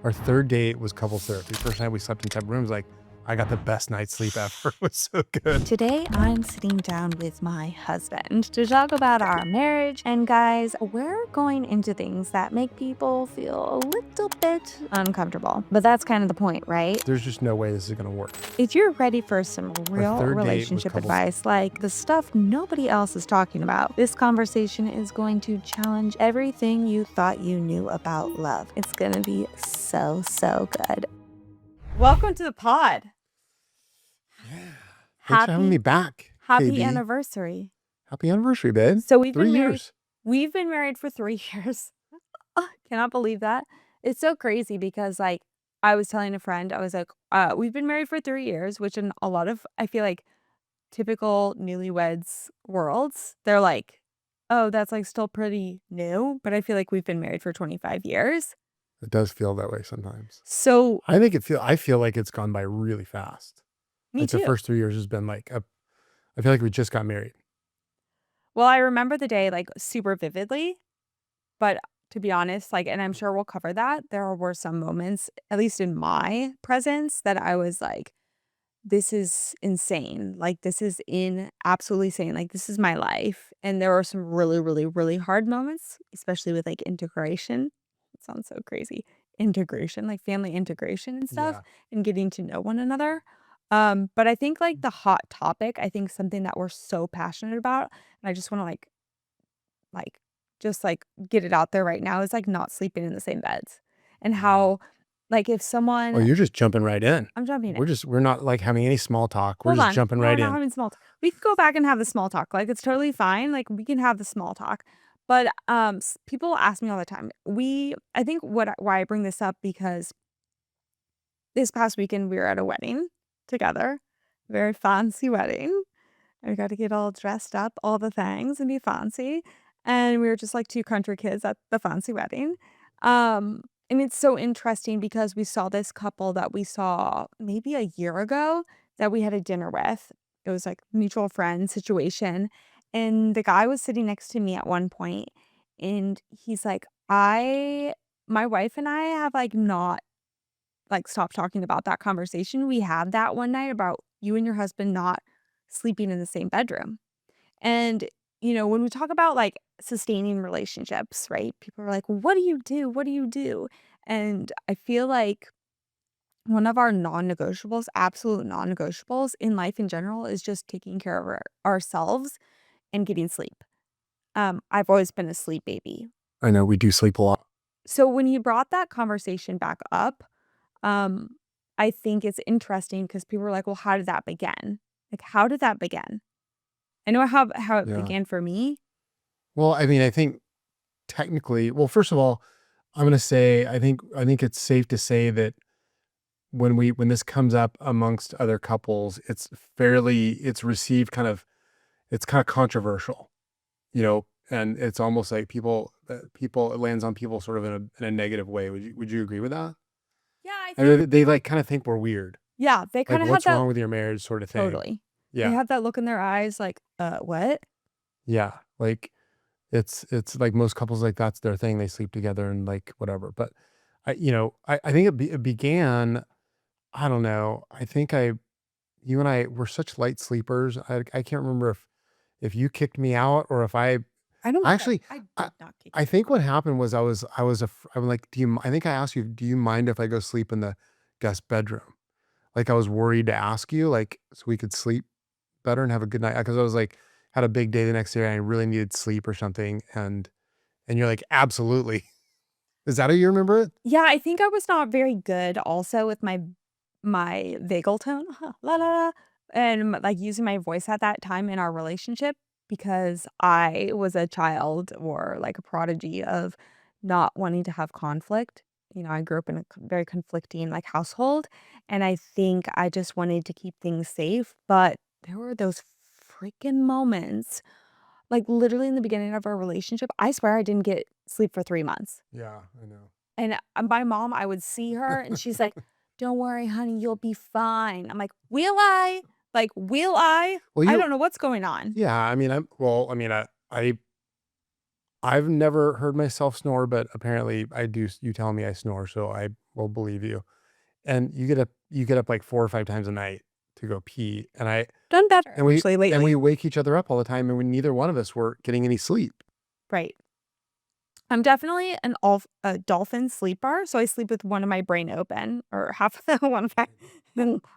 Our third date was couples therapy. First night we slept in separate rooms, like, I got the best night's sleep ever. It was so good. Today, I'm sitting down with my husband to talk about our marriage. And guys, we're going into things that make people feel a little bit uncomfortable. But that's kind of the point, right? There's just no way this is gonna work. If you're ready for some real third date was relationship couples- advice, like the stuff nobody else is talking about, this conversation is going to challenge everything you thought you knew about love. It's gonna be so, so good. Welcome to the pod. Thanks for having me back, Happy KB. anniversary. Happy anniversary, babe. So we've 3 been married. years. We've been married for 3 years. Cannot believe that. It's so crazy because, like, I was telling a friend, I was like, we've been married for 3 years, which in a lot of, I feel like, typical newlyweds worlds, they're like, oh, that's like still pretty new. But I feel like we've been married for 25 years. It does feel that way sometimes. So I feel like it's gone by really fast. me Like too. the first 3 years has been like I feel like we just got married. Well, I remember the day like super vividly, but to be honest, like, and I'm sure we'll cover that, there were some moments, at least in my presence, that I was like, this is insane. Like, this is absolutely insane. Like, this is my life. And there were some really, really, really hard moments, especially with like integration. It sounds so crazy. Integration, like family integration and stuff, Yeah. and getting to know one another. But I think like the hot topic, I think something that we're so passionate about, and I just want to like just like get it out there right now is like not sleeping in the same beds. And how like if Oh, someone you're just jumping right in. I'm jumping in. We're not like having any small talk. We're Hold just on. jumping No, right we're not in. having small talk. We can go back and have the small talk. Like it's totally fine. Like we can have the small talk. But people ask me all the time. I think why I bring this up because this past weekend we were at a wedding together. Very fancy wedding. And we got to get all dressed up, all the things and be fancy. And we were just like two country kids at the fancy wedding. And it's so interesting because we saw this couple that we saw maybe a year ago that we had a dinner with. It was like mutual friend situation. And the guy was sitting next to me at one point, and he's like, my wife and I have like not like stopped talking about that conversation we had that one night about you and your husband not sleeping in the same bedroom. And, when we talk about like sustaining relationships, right? People are like, what do you do? What do you do? And I feel like one of our non-negotiables, absolute non-negotiables in life in general is just taking care of ourselves and getting sleep. I've always been a sleep baby. I know we do sleep a lot. So when you brought that conversation back up, um, I think it's interesting because people are like, well, how did that begin? Like, how did that begin? I know how it Yeah. began for me. Well, I mean, I think technically, well, first of all, I'm gonna say I think it's safe to say that when this comes up amongst other couples, it's received it's kind of controversial, and it's almost like it lands on people sort of in a negative way. Would you agree with that? Yeah, I I mean, they like kind of think we're weird. Yeah, they Like, kind of had what's that wrong with your marriage sort of thing. totally. They Yeah. had that look in their eyes like, what? Yeah. Like it's like most couples, like that's their thing. They sleep together and like whatever. But I think it began, I don't know. You and I were such light sleepers. I can't remember if you kicked me out or if I I don't actually, I did I, not kick I think what happened was I'm like, I think I asked you, do you mind if I go sleep in the guest bedroom? Like I was worried to ask you, like, so we could sleep better and have a good night. Cause I was like, had a big day the next day and I really needed sleep or something. And you're like, absolutely. Is that how you remember it? Yeah, I think I was not very good also with my vagal tone, la la la, and like using my voice at that time in our relationship because I was a child or like a prodigy of not wanting to have conflict. I grew up in a very conflicting like household, and I think I just wanted to keep things safe, but there were those freaking moments, like literally in the beginning of our relationship, I swear I didn't get sleep for 3 months. Yeah, I know. And, my mom, I would see her and she's like, "Don't worry, honey, you'll be fine." I'm like, "Will I? Like, will I?" Well, I don't know what's going on. yeah, I mean, I've never heard myself snore, but apparently I do. You telling me I snore, so I will believe you. And you get up like 4 or 5 times a night to go pee, Done better and we actually and we lately. wake each other up all the time, and we neither one of us were getting any sleep. Right. I'm definitely a dolphin sleeper, so I sleep with one of my brain open or half one of my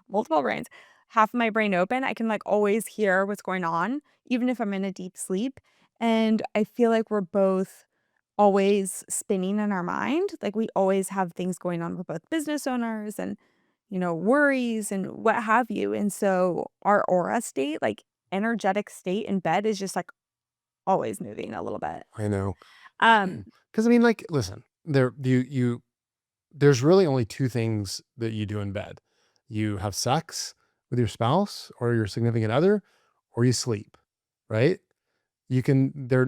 multiple brains. Half of my brain open. I can, like, always hear what's going on, even if I'm in a deep sleep, and I feel like we're both always spinning in our mind, like, we always have things going on. We're both business owners and, worries and what have you, and so our aura state, like, energetic state in bed is just, like, always moving a little bit. I know. Um, Because I mean, like, listen, there's really only 2 things that you do in bed. You have sex with your spouse or your significant other, or you sleep, right? You can they're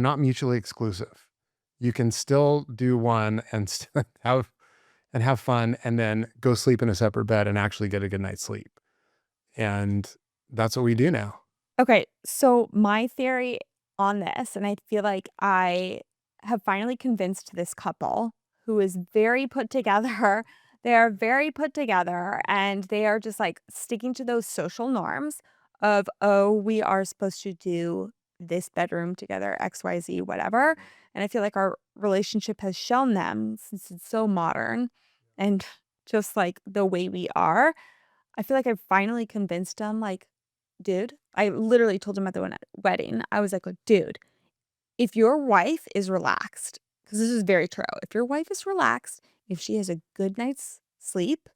not mutually exclusive. You can still do one and still have fun and then go sleep in a separate bed and actually get a good night's sleep. And that's what we do now. Okay, so my theory on this, and I feel like I have finally convinced this couple who is very put together. They are very put together and they are just like sticking to those social norms of, oh, we are supposed to do this bedroom together, XYZ, whatever. And I feel like our relationship has shown them, since it's so modern and just like the way we are, I feel like I've finally convinced him, like, "Dude," I literally told him at the wedding, I was like, "Dude, if your wife is relaxed," because this is very true, "if your wife is relaxed, if she has a good night's sleep,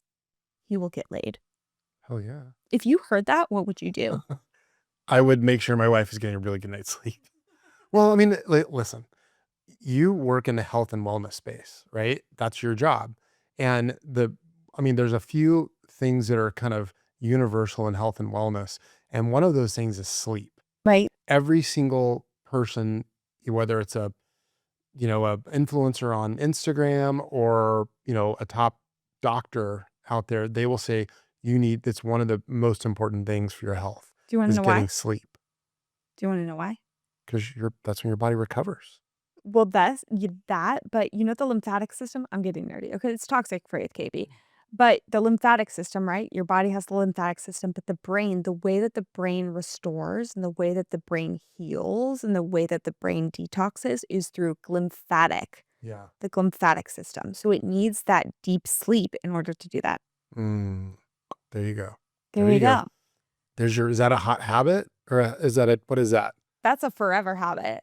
you will get laid." Hell yeah. If you heard that, what would you do? I would make sure my wife is getting a really good night's sleep. Well, I mean, listen, you work in the health and wellness space, right? That's your job. And I mean, there's a few things that are kind of universal in health and wellness. And one of those things is sleep. Right? Every single person, whether it's a influencer on Instagram or, a top doctor out there, they will say it's one of the most important things for your health Do you wanna is know why? getting sleep Do you wanna know why? because that's when your body recovers. Well, but the lymphatic system, I'm getting nerdy, okay, it's Toxic-Free with KB. But the lymphatic system, right? Your body has the lymphatic system, but the brain, the way that the brain restores and the way that the brain heals and the way that the brain detoxes is through Yeah. the lymphatic system. So it needs that deep sleep in order to do that. Mm, there you go. There There you you go. go. Is that a hot habit or what is that? That's a forever habit.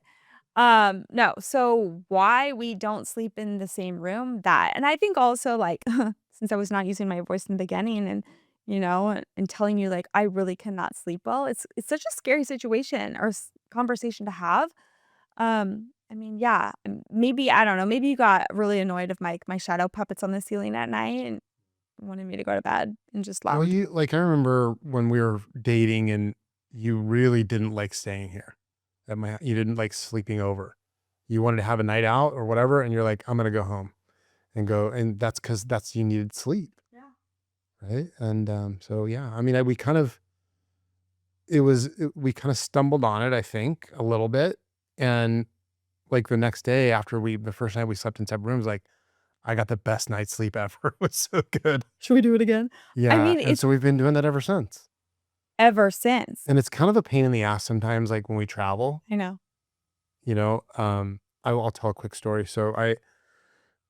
No, so why we don't sleep in the same room, that and I think also, like, since I was not using my voice in the beginning and, and telling you, like, I really cannot sleep well, it's such a scary situation or conversation to have. I mean, yeah, maybe, I don't know, maybe you got really annoyed of my shadow puppets on the ceiling at night and wanted me to go to bed and just Well, left. I remember when we were dating and you really didn't like staying here you didn't like sleeping over. You wanted to have a night out or whatever. And you're like, I'm going to go home and go. And that's because you needed sleep. Yeah. Right. And, so, yeah, I mean, we kind of stumbled on it, I think a little bit. And like the next day after the first night we slept in separate rooms, like I got the best night's sleep ever. It was so good. Should we do it again? I Yeah, mean, and it's so we've been doing that ever since. ever since. And it's kind of a pain in the ass sometimes, like when we travel, I know. I'll tell a quick story. So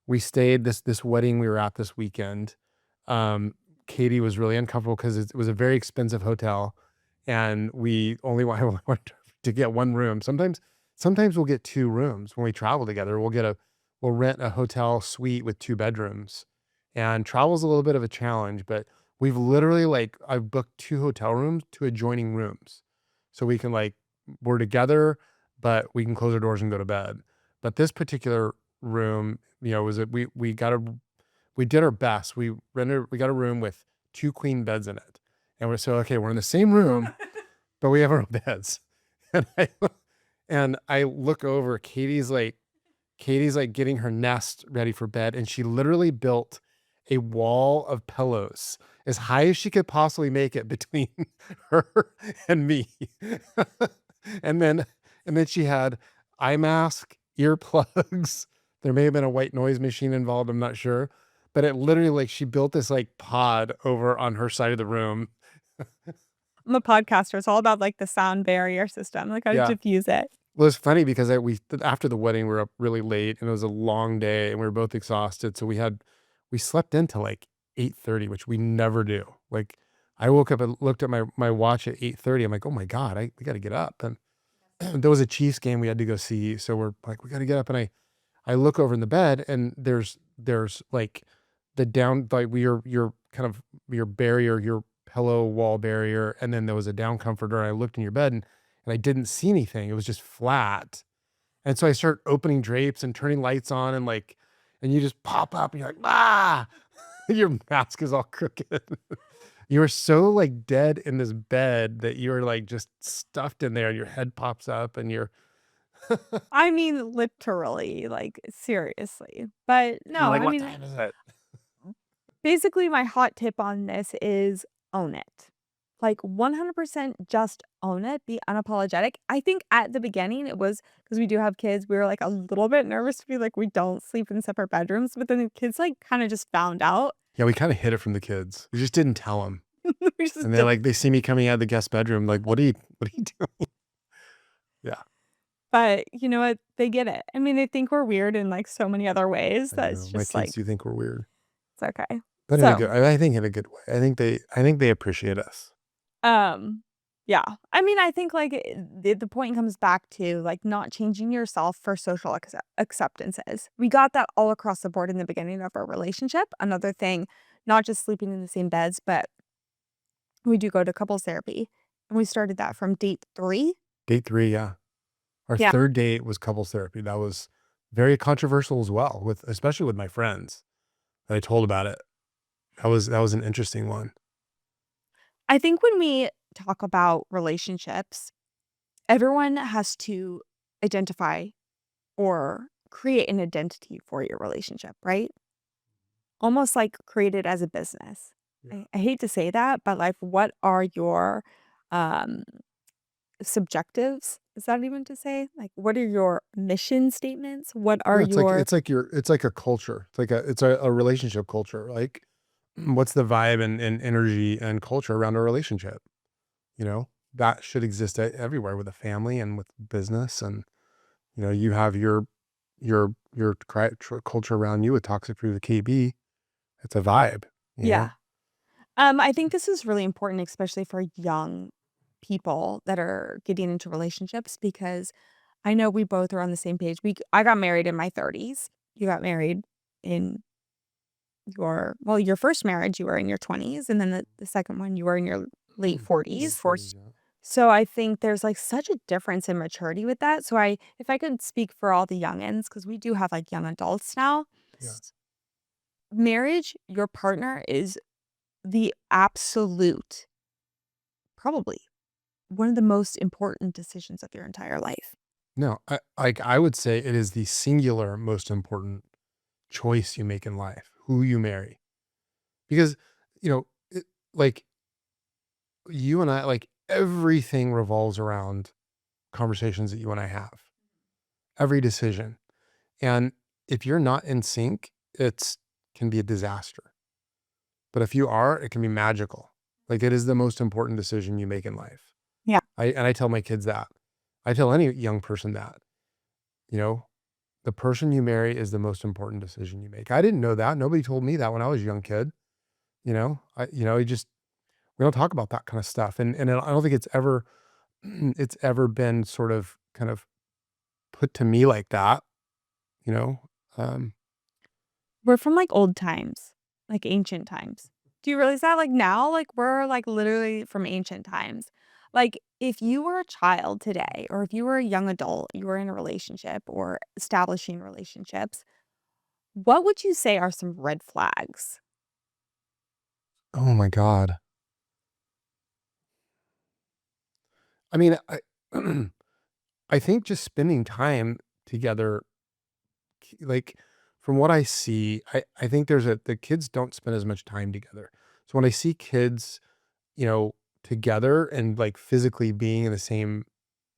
we stayed this wedding we were at this weekend. Um, Katie was really uncomfortable because it was a very expensive hotel, and we only wanted to get one room. Sometimes we'll get 2 rooms when we travel together. We'll rent a hotel suite with 2 bedrooms, and travel's a little bit of a challenge, but we've literally I've booked 2 hotel rooms, 2 adjoining rooms, so we can we're together, but we can close our doors and go to bed. But this particular room, was it we did our best. We got a room with 2 queen beds in it. And okay, we're in the same room, but we have our own beds. And I look over, Katie's getting her nest ready for bed, and she literally built a wall of pillows as high as she could possibly make it between her and me. and then she had eye mask, earplugs. There may have been a white noise machine involved, I'm not sure. But it literally, like, she built this like pod over on her side of the room. I'm a podcaster. It's all about like the sound barrier system, like how to Yeah. diffuse it. Well, it's funny because after the wedding, we were up really late and it was a long day and we were both exhausted. So we slept into like 8:30, which we never do. Like, I woke up and looked at my watch at 8:30. I'm like, oh my God, we got to get up. And there was a Chiefs game we had to go see. So we're like, we got to get up. And I look over in the bed and there's like the down, like your kind of your barrier, your pillow wall barrier. And then there was a down comforter. And I looked in your bed and I didn't see anything. It was just flat. And so I start opening drapes and turning lights on and like, and you just pop up and you're like, ah, your mask is all crooked. You were so like dead in this bed that you were like just stuffed in there and your head pops up and I mean, literally, like seriously. But you're no, like, I what mean, time is it? basically, my hot tip on this is own it. Like 100% just own it, be unapologetic. I think at the beginning it was because we do have kids, we were like a little bit nervous to be like, we don't sleep in separate bedrooms. But then the kids like kind of just found out. Yeah, we kind of hid it from the kids. We just didn't tell them. We just And they're did. like, they see me coming out of the guest bedroom, like, what are you doing? Yeah, But you know what? They get it. I mean, they think we're weird in like so many other ways I that it's know. My just kids like, do think we're weird, it's okay. but in a So, good, I think in a good way. I think they appreciate us. um, yeah. I mean, I think like the point comes back to like not changing yourself for social acceptances. We got that all across the board in the beginning of our relationship. Another thing, not just sleeping in the same beds, but we do go to couples therapy. And we started that from date 3. Date 3, yeah. Our Yeah. third date was couples therapy. That was very controversial as well, especially with my friends that I told about it. That was an interesting one. I think when we talk about relationships, everyone has to identify or create an identity for your relationship, right? Almost like create it as a business. Yeah. I hate to say that, but like, what are your um, subjectives? Is that even to say? Like, what are your mission statements? What are Yeah, your, it's like a culture. It's a relationship culture. Like, what's the vibe and energy and culture around a relationship? You know, that should exist everywhere with a family and with business. And, you have your culture around you with Toxic-Free with KB. It's a vibe, you yeah. know? I think this is really important, especially for young people that are getting into relationships, because I know we both are on the same page. I got married in my 30s. You got married in your first marriage, you were in your 20s, and then the second one, you were in your late 40s. 40s, yeah. So I think there's like such a difference in maturity with that. So if I could speak for all the youngins, because we do have like young adults now, Yeah. marriage, your partner is the absolute, probably one of the most important decisions of your entire life. No, I would say it is the singular most important choice you make in life, who you marry. Because, like, you and I, like, everything revolves around conversations that you and I have. Every decision. And if you're not in sync, it's can be a disaster. But if you are, it can be magical. Like, it is the most important decision you make in life. Yeah. I tell my kids that. I tell any young person that, you know, the person you marry is the most important decision you make. I didn't know that. Nobody told me that when I was a young kid. You just we don't talk about that kind of stuff. And I don't think it's ever it's ever been sort of kind of put to me like that, you know. Um We're from like old times, like ancient times. Do you realize that? Like now, like we're like literally from ancient times. Like if you were a child today, or if you were a young adult, you were in a relationship or establishing relationships, what would you say are some red flags? oh my God. I mean, I I think just spending time together, like, from what I see, I think the kids don't spend as much time together. So when I see kids, together and like physically being in the same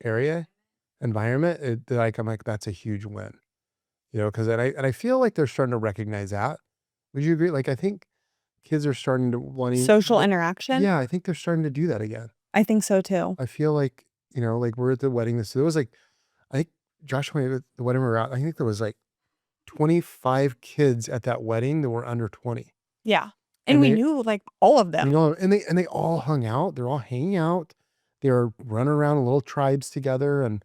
area environment, like, I'm like, that's a huge win, because I feel like they're starting to recognize that. Would you agree? Like, I think kids are starting to wanting, Social interaction? yeah, I think they're starting to do that again. I think so too. I feel like, like we're at the wedding. There was like, I think Joshua, at the wedding we were at, I think there was like 25 kids at that wedding that were under 20. Yeah. And And we they, knew like all of them. and they all hung out. They're all hanging out. They were running around in little tribes together, and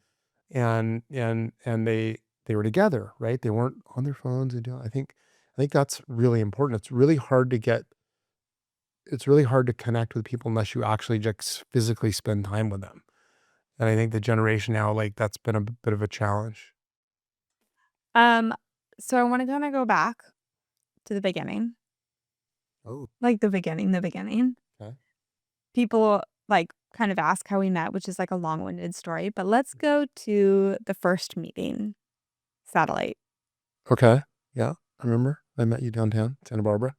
they were together, right? They weren't on their phones. I think that's really important. It's really hard to connect with people unless you actually just physically spend time with them. And I think the generation now, like, that's been a bit of a challenge. Um, so I want to kind of go back to the beginning, Oh, like the beginning, the beginning. okay. People like kind of ask how we met, which is like a long-winded story, but let's go to the first meeting, satellite. Okay. Yeah. I remember I met you downtown, Santa Barbara.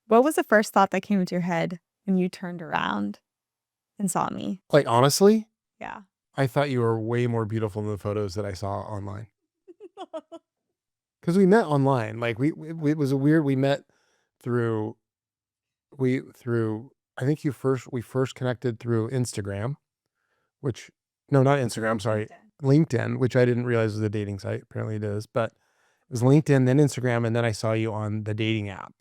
What was the first thought that came into your head when you turned around and saw me? Like, honestly, Yeah. I thought you were way more beautiful than the photos that I saw online. Because we met online. Like, it was a weird, we met through, through, I think we first connected through Instagram, which, no, not Instagram, sorry, LinkedIn, which I didn't realize was a dating site. Apparently it is, but it was LinkedIn, then Instagram, and then I saw you on the dating app.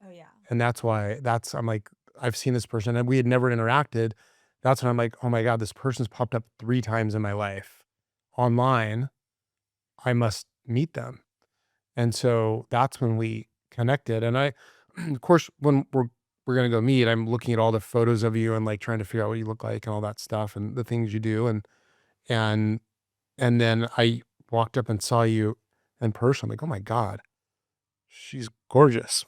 Oh yeah. And I'm like, I've seen this person and we had never interacted. That's when I'm like, oh my God, this person's popped up 3 times in my life online. I must meet them. And so that's when we connected. And of course, when we're going to go meet, I'm looking at all the photos of you and like trying to figure out what you look like and all that stuff and the things you do. And, and then I walked up and saw you in person. I'm like, oh my God, she's gorgeous.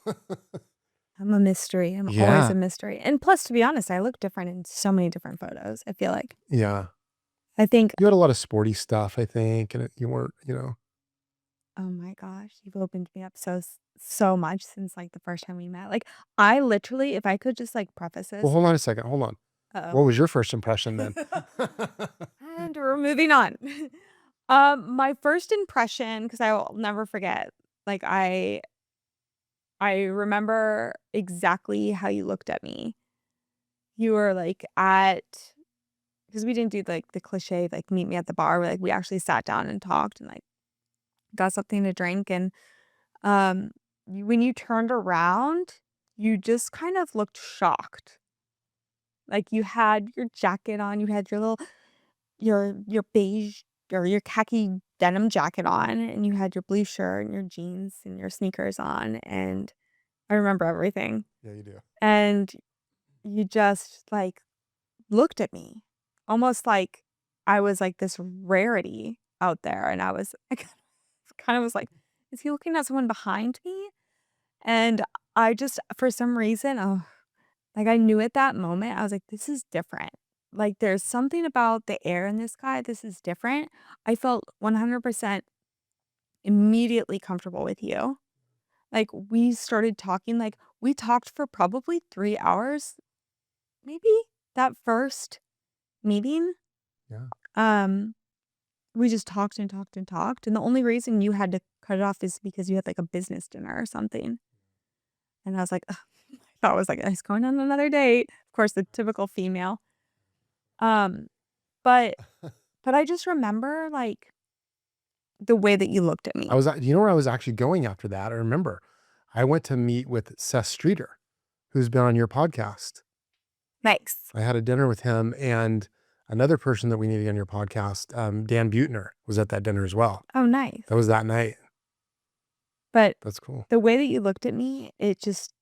I'm a mystery. I'm always Yeah. a mystery. And plus, to be honest, I look different in so many different photos, I feel like. Yeah. I think, You had a lot of sporty stuff, I think, and you weren't. oh my gosh, you've opened me up so much since like the first time we met. Like I literally, if I could just like preface Well, this, hold on a second. Hold on. uh-oh. What was your first impression then? And we're moving on. My first impression, because I will never forget, like I remember exactly how you looked at me. You were like at because we didn't do like the cliche like meet me at the bar. Like we actually sat down and talked and like got something to drink. And when you turned around, you just kind of looked shocked. Like you had your jacket on, you had your little your beige or your khaki denim jacket on, and you had your blue shirt and your jeans and your sneakers on, and I remember everything. Yeah, you do. And you just like looked at me almost like I was like this rarity out there, and I kind of was like, is he looking at someone behind me? And I just for some reason, oh, like I knew at that moment, I was like, this is different. Like there's something about the air in this guy. This is different. I felt 100% immediately comfortable with you. Like we started talking, like we talked for probably 3 hours, maybe that first meeting. Yeah. Um, we just talked and talked and talked. And the only reason you had to cut it off is because you had like a business dinner or something. And I was like, ugh. I thought it was like, "It's going on another date." Of course, the typical female. Um, but but I just remember, like, the way that you looked at me. You know where I was actually going after that? I remember I went to meet with Seth Streeter, who's been on your podcast. Nice. I had a dinner with him and another person that we need to get on your podcast, Dan Butner, was at that dinner as well. Oh, nice. That was that night. But That's cool. the way that you looked at me, it just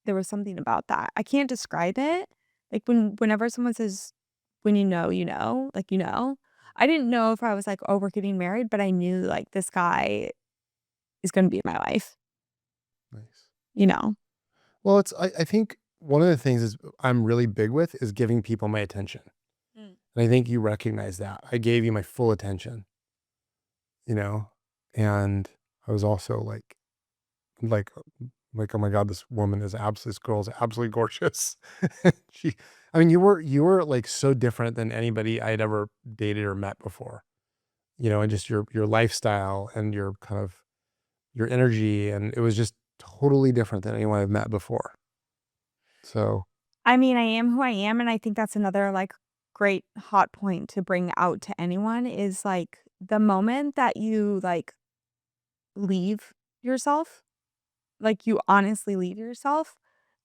there was something about that. I can't describe it. Like, whenever someone says, "When you know," like, you know. I didn't know if I was like, "Oh, we're getting married," but I knew, like, this guy is gonna be in my life, Nice. you know? Well, I think one of the things is I'm really big with is giving people my attention. Mm. And I think you recognize that. I gave you my full attention, you know, and I was also like like, oh my God, this girl is absolutely gorgeous. She, I mean, you were like so different than anybody I'd ever dated or met before, and just your lifestyle and your kind of your energy. And it was just totally different than anyone I've met before. So, I mean, I am who I am, and I think that's another, like, great hot point to bring out to anyone is, like, the moment that you, like, leave yourself, like, you honestly leave yourself,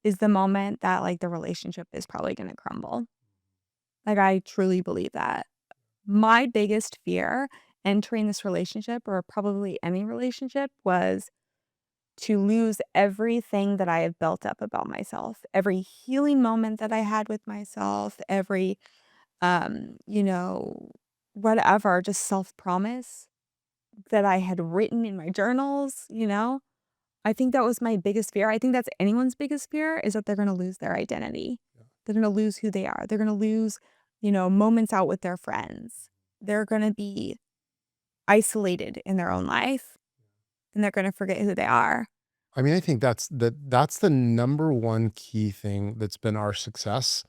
is the moment that, like, the relationship is probably gonna crumble. Like, I truly believe that. My biggest fear entering this relationship, or probably any relationship, was to lose everything that I have built up about myself, every healing moment that I had with myself, every, you know, whatever, just self-promise that I had written in my journals. I think that was my biggest fear. I think that's anyone's biggest fear is that they're gonna lose their identity. They're gonna lose who they are. They're gonna lose, moments out with their friends. They're gonna be isolated in their own life, and they're gonna forget who they are. I mean, I think that's the number one key thing that's been our success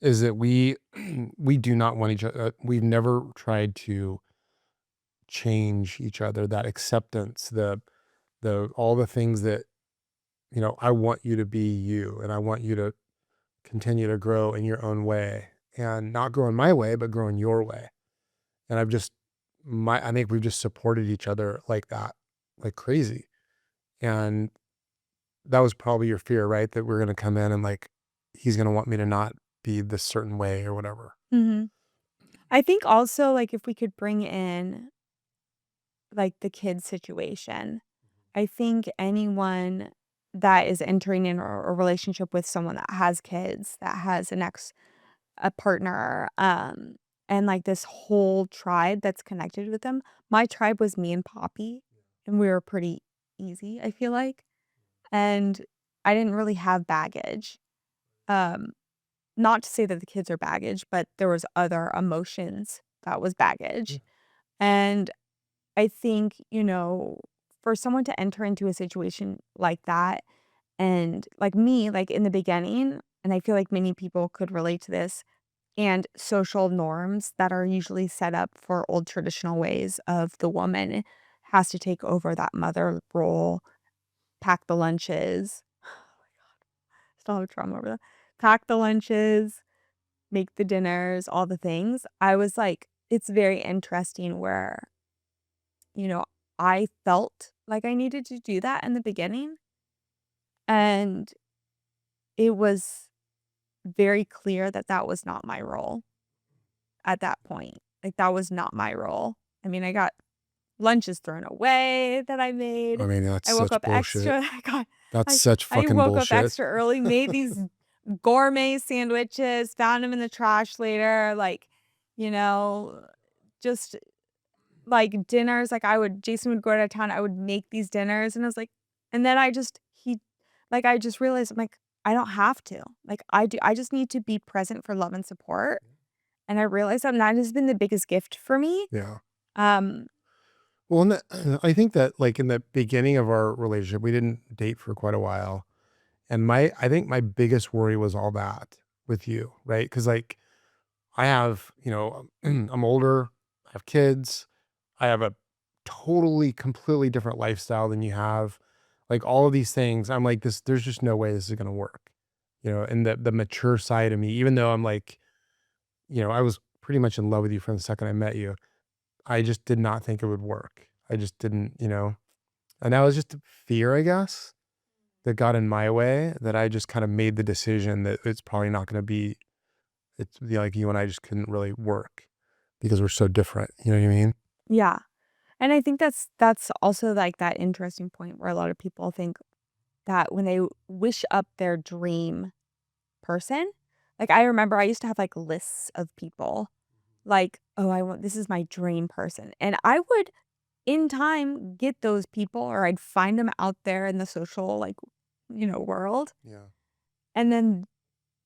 is that we we do not want each other. We've never tried to change each other. That acceptance, the all the things that I want you to be you, and I want you to continue to grow in your own way, and not grow in my way, but grow in your way. And I think we've just supported each other like that, like crazy. And that was probably your fear, right? That we're gonna come in and like he's gonna want me to not be this certain way or whatever. Mhm. I think also, like, if we could bring in, like, the kid situation, I think anyone that is entering in a relationship with someone that has kids, that has a partner, and, like, this whole tribe that's connected with them. My tribe was me and Poppy, and we were pretty easy, I feel like, and I didn't really have baggage. Um, Not to say that the kids are baggage, but there was other emotions that was Yeah. baggage, and I think, for someone to enter into a situation like that, and like me, like in the beginning, and I feel like many people could relate to this, and social norms that are usually set up for old traditional ways of the woman has to take over that mother role, pack the lunches. Still have trauma over that. Pack the lunches, make the dinners, all the things. I was like, it's very interesting where, you know, I felt like I needed to do that in the beginning. And it was very clear that that was not my role at that point. Like, that was not my role. I mean, I got lunches thrown away that I I made. mean, that's I woke such up bullshit. extra. I got, That's I, such I fucking woke up bullshit. extra early, made these gourmet sandwiches, found them in the trash later. Like, you know, just like dinners. Like, Jason would go out of town. I would make these dinners. And I was like, and then I just realized, I'm like, I don't have to. Like, I just need to be present for love and support. And I realized that has been the biggest gift for me. Yeah. Um, Well, I think that like in the beginning of our relationship, we didn't date for quite a while. And I think my biggest worry was all that with you, right? Cause like I have, I'm older, I have kids, I have a totally, completely different lifestyle than you have. Like all of these things, I'm like, there's just no way this is going to work, and the mature side of me, even though I'm like, I was pretty much in love with you from the second I met you. I just did not think it would work. I just didn't, and that was just fear, I guess, that got in my way, that I just kind of made the decision that it's probably not going to be, like you and I just couldn't really work because we're so different. You know what I mean? yeah. And I think that's also like that interesting point where a lot of people think that when they wish up their dream person, like I remember I used to have like lists of people like, oh, this is my dream person. And I would in time get those people, or I'd find them out there in the social like, world. Yeah. And then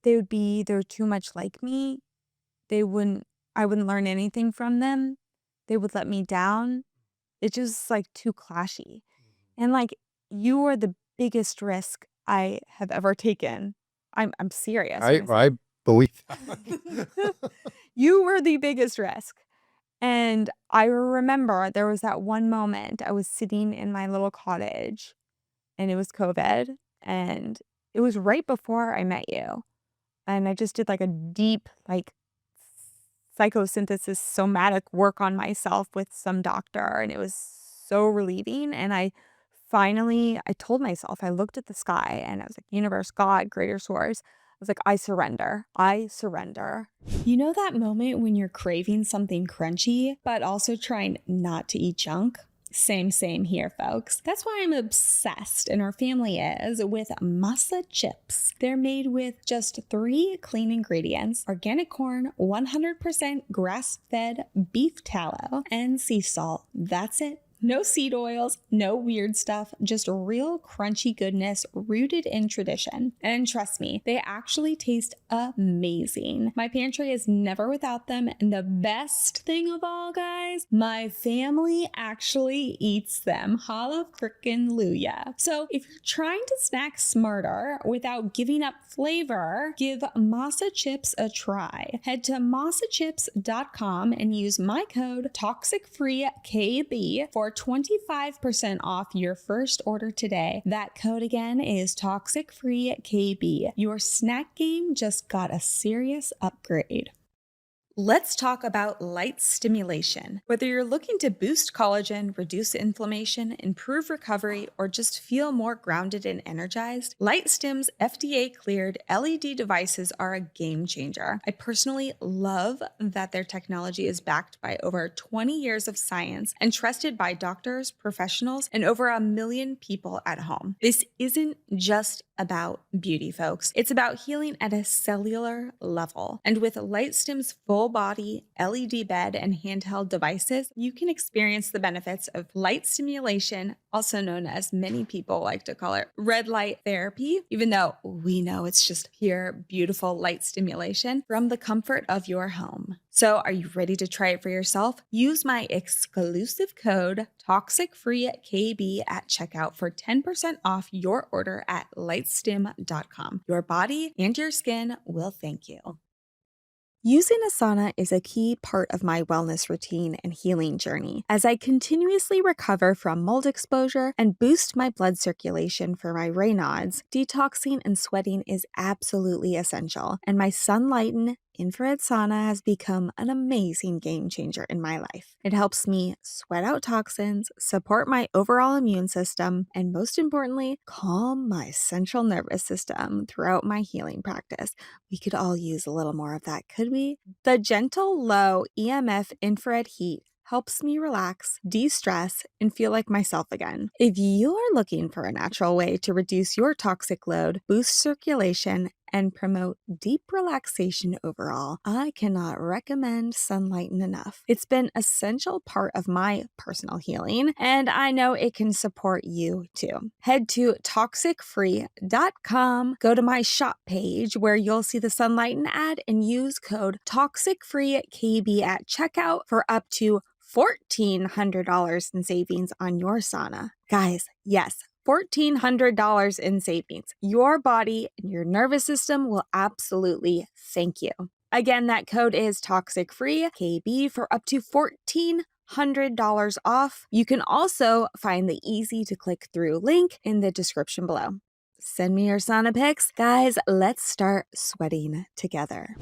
they're too much like me. They wouldn't I wouldn't learn anything from them. They would let me down. It's just like too clashy. And like you were the biggest risk I have ever taken. I'm serious when I I say I believe that. you were the biggest risk. And I remember there was that one moment I was sitting in my little cottage and it was COVID and it was right before I met you. And I just did like a deep, like psychosynthesis somatic work on myself with some doctor. And it was so relieving. And I told myself, I looked at the sky and I was like, universe, God, greater source. I was like, I surrender. I surrender. You know that moment when you're craving something crunchy, but also trying not to eat junk? Same here, folks. That's why I'm obsessed, and our family is, with masa chips. They're made with just 3 clean ingredients: organic corn, 100% grass-fed beef tallow, and sea salt. That's it. No seed oils, no weird stuff, just real crunchy goodness rooted in tradition. And trust me, they actually taste amazing. My pantry is never without them, and the best thing of all, guys, my family actually eats them. Holla frickin' luya. So if you're trying to snack smarter without giving up flavor, give masa chips a try. Head to masachips.com and use my code ToxicFreeKB for 25% off your first order today. That code again is ToxicFreeKB. Your snack game just got a serious upgrade. Let's talk about light stimulation. Whether you're looking to boost collagen, reduce inflammation, improve recovery, or just feel more grounded and energized, LightStim's FDA-cleared LED devices are a game changer. I personally love that their technology is backed by over 20 years of science and trusted by doctors, professionals, and over 1 million people at home. This isn't just about beauty, folks. It's about healing at a cellular level. And with LightStim's full body LED bed and handheld devices, you can experience the benefits of light stimulation, also known as many people like to call it red light therapy, even though we know it's just pure, beautiful light stimulation from the comfort of your home. So are you ready to try it for yourself? Use my exclusive code ToxicFreeKB at checkout for 10% off your order at lightstim.com. Your body and your skin will thank you. Using a sauna is a key part of my wellness routine and healing journey as I continuously recover from mold exposure and boost my blood circulation for my Raynaud's. Detoxing and sweating is absolutely essential, and my Sunlighten infrared sauna has become an amazing game changer in my life. It helps me sweat out toxins, support my overall immune system, and most importantly, calm my central nervous system throughout my healing practice. We could all use a little more of that, could we? The gentle, low EMF infrared heat helps me relax, de-stress, and feel like myself again. If you're looking for a natural way to reduce your toxic load, boost circulation, and promote deep relaxation overall, I cannot recommend Sunlighten enough. It's been an essential part of my personal healing, and I know it can support you too. Head to toxicfree.com, go to my shop page where you'll see the Sunlighten ad, and use code ToxicFreeKB at checkout for up to $1,400 in savings on your sauna. Guys, yes, $1,400 in savings. Your body and your nervous system will absolutely thank you. Again, that code is ToxicFreeKB for up to $1,400 off. You can also find the easy to click through link in the description below. Send me your sauna pics. Guys, let's start sweating together.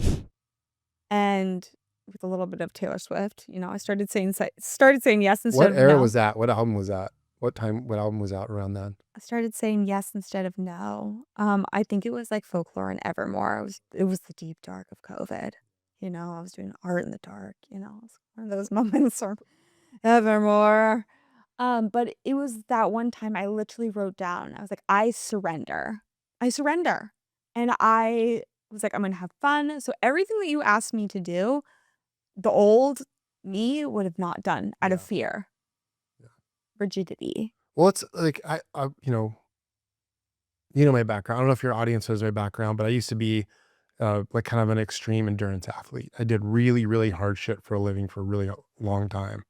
And with a little bit of Taylor Swift, I started saying yes instead What of era no. was that? What album was that? What album was out around then? I started saying yes instead of no. I think it was like Folklore and Evermore. It was the deep dark of COVID. I was doing art in the dark. It was one of those moments or Evermore. But it was that one time I literally wrote down, I was like, I surrender. I surrender. And I was like, I'm gonna have fun. So everything that you asked me to do, the old me would have not done out of Yeah. fear. Yeah. Rigidity. Well, it's like I my background. I don't know if your audience knows my background, but I used to be like kind of an extreme endurance athlete. I did really, really hard shit for a living for a really long time.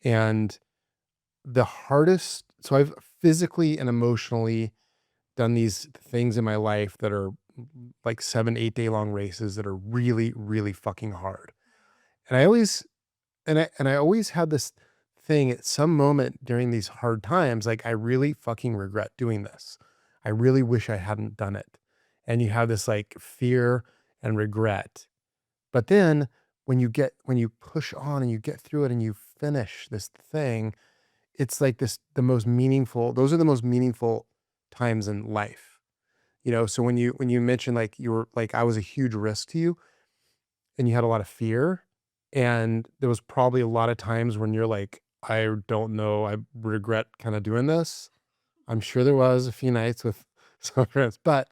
And the hardest, so I've physically and emotionally done these things in my life that are like 7, 8 day long races that are really, really fucking hard. And I always, and I always had this thing at some moment during these hard times, like I really fucking regret doing this. I really wish I hadn't done it. And you have this like fear and regret. But then when you push on and you get through it and you finish this thing, it's like the most meaningful, those are the most meaningful times in life. So when you mentioned like you were like I was a huge risk to you and you had a lot of fear, and there was probably a lot of times when you're like, I don't know, I regret kind of doing this. I'm sure there was a few nights with some friends, but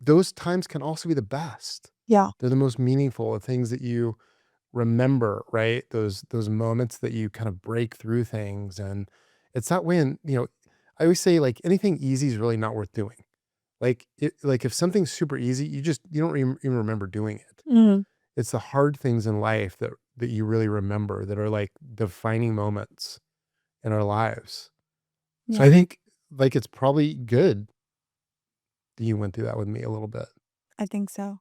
those times can also be the best. Yeah. They're the most meaningful, the things that you remember, right? Those moments that you kind of break through things. And it's that way. And I always say like anything easy is really not worth doing. Like if something's super easy, you don't even remember doing it. Mhm. It's the hard things in life that you really remember, that are like defining moments in our lives. So Yeah. I think like it's probably good that you went through that with me a little bit. I think so.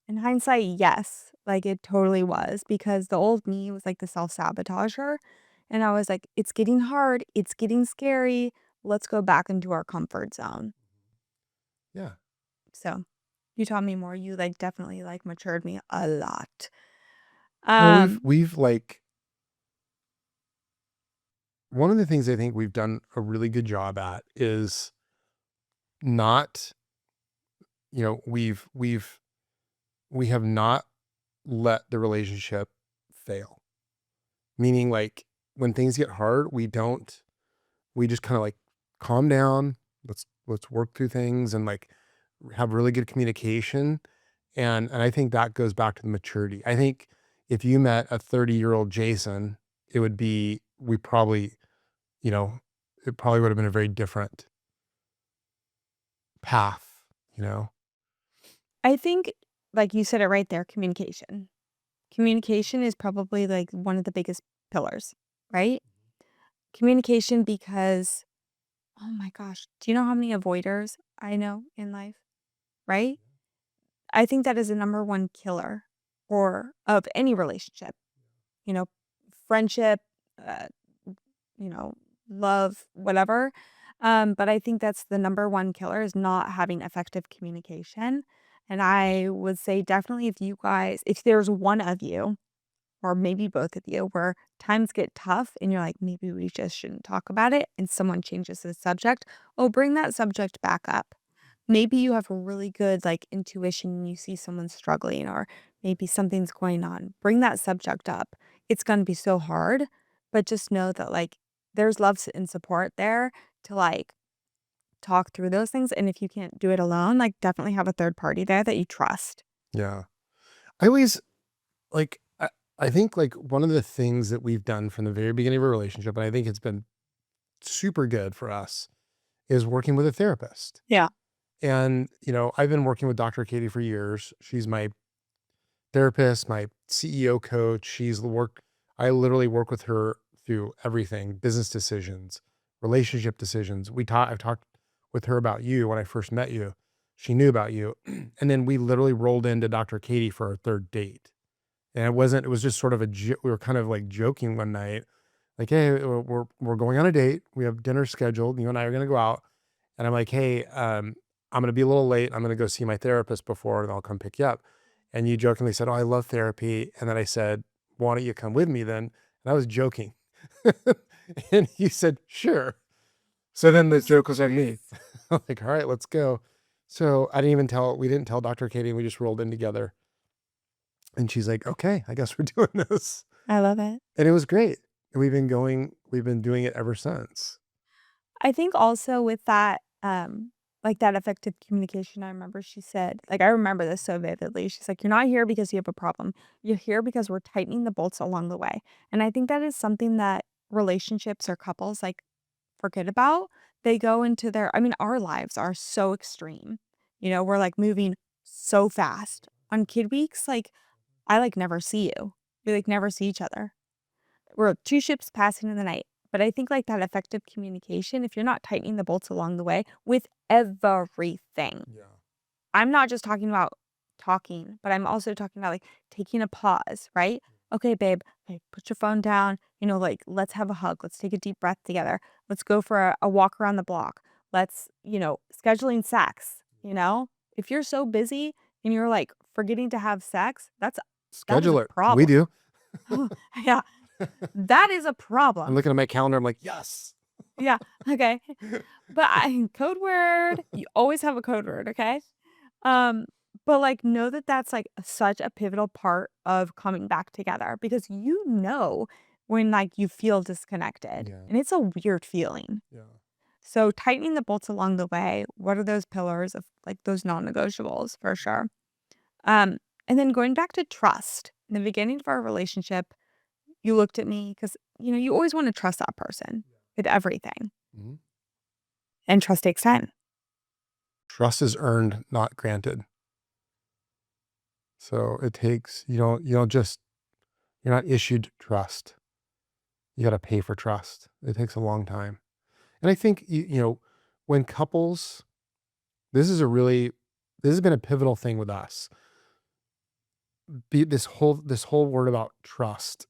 In hindsight, yes. Like, it totally was, because the old me was like the self-sabotager, and I was like, "It's getting hard, it's getting scary, let's go back into our comfort zone." Yeah. So, you taught me more, you, like, definitely, like, matured me a lot. Well, we've Um, we've like one of the things I think we've done a really good job at is not, we have not let the relationship fail. Meaning like when things get hard, we just kind of like calm down. Let's work through things and like have really good communication. And I think that goes back to the maturity. I think if you met a 30-year-old Jason, it would be, we probably, you know, it probably would have been a very different path, you know? I think, like you said it right there, communication. Communication is probably, like, one of the biggest pillars, right? Communication, because oh my gosh, do you know how many avoiders I know in life, right? I think that is the number one killer or of any relationship, you know, friendship, uh, you know, love, whatever. But I think that's the number one killer, is not having effective communication. And I would say definitely, if there's one of you, or maybe both of you, where times get tough and you're like, maybe we just shouldn't talk about it, and someone changes the subject, oh, bring that subject back up. Maybe you have a really good like intuition and you see someone struggling, or maybe something's going on. Bring that subject up. It's going to be so hard, but just know that like there's and support there to like talk through those things. And if you can't do it alone, like definitely have a third party there that you trust. Yeah. I always like, I think like one of the things that we've done from the very beginning of a relationship, and I think it's been super good for us, is working with a therapist. Yeah. And, I've been working with Dr. Katie for years. She's my therapist, my CEO coach. I literally work with her through everything, business decisions, relationship decisions. I've talked with her about you when I first met you. She knew about you. And then we literally rolled into Dr. Katie for our third date. And it was just sort of we were kind of like joking one night, like, hey, we're going on a date. We have dinner scheduled. You and I are going to go out. And I'm like, hey, I'm going to be a little late. I'm going to go see my therapist before, and I'll come pick you up. And you jokingly said, oh, I love therapy. And then I said, why don't you come with me then? And I was joking. And you said, sure. So then the joke was on me. I'm like, all right, let's go. So we didn't tell Dr. Katie. We just rolled in together. And she's like, okay, I guess we're doing this. I love it. And it was great. And we've been doing it ever since. I think also with that, like that effective communication, I remember this so vividly. She's like, "You're not here because you have a problem. You're here because we're tightening the bolts along the way." And I think that is something that relationships or couples like forget about. They go into our lives are so extreme. We're like moving so fast. On kid weeks, like I like never see you. We like never see each other. We're two ships passing in the night. But I think like that effective communication, if you're not tightening the bolts along the way with everything, Yeah. I'm not just talking about talking, but I'm also talking about like taking a pause, right? Okay, babe, okay, put your phone down. Like, let's have a hug. Let's take a deep breath together. Let's go for a walk around the block. Let's, scheduling sex. If you're so busy and you're like forgetting to have sex, that is a Schedule it. We problem. do. Yeah, that is a I'm problem. looking at my calendar. I'm like, yes. Yeah, okay. But code word, you always have a code word, okay? Um, but, like, know that that's, like, such a pivotal part of coming back together because when, like, you feel disconnected, Yeah. and it's a weird feeling. Yeah. So, tightening the bolts along the way, what are those pillars of, like, those non-negotiables for sure? Um, and then going back to trust. In the beginning of our relationship, you looked at me because you always wanna trust that person with everything, Mhm. and trust takes time. Trust is earned, not granted. So it takes, you're not issued trust. You got to pay for trust. It takes a long time. And I think, when couples, this is a really, this has been a pivotal thing with us. This whole word about trust,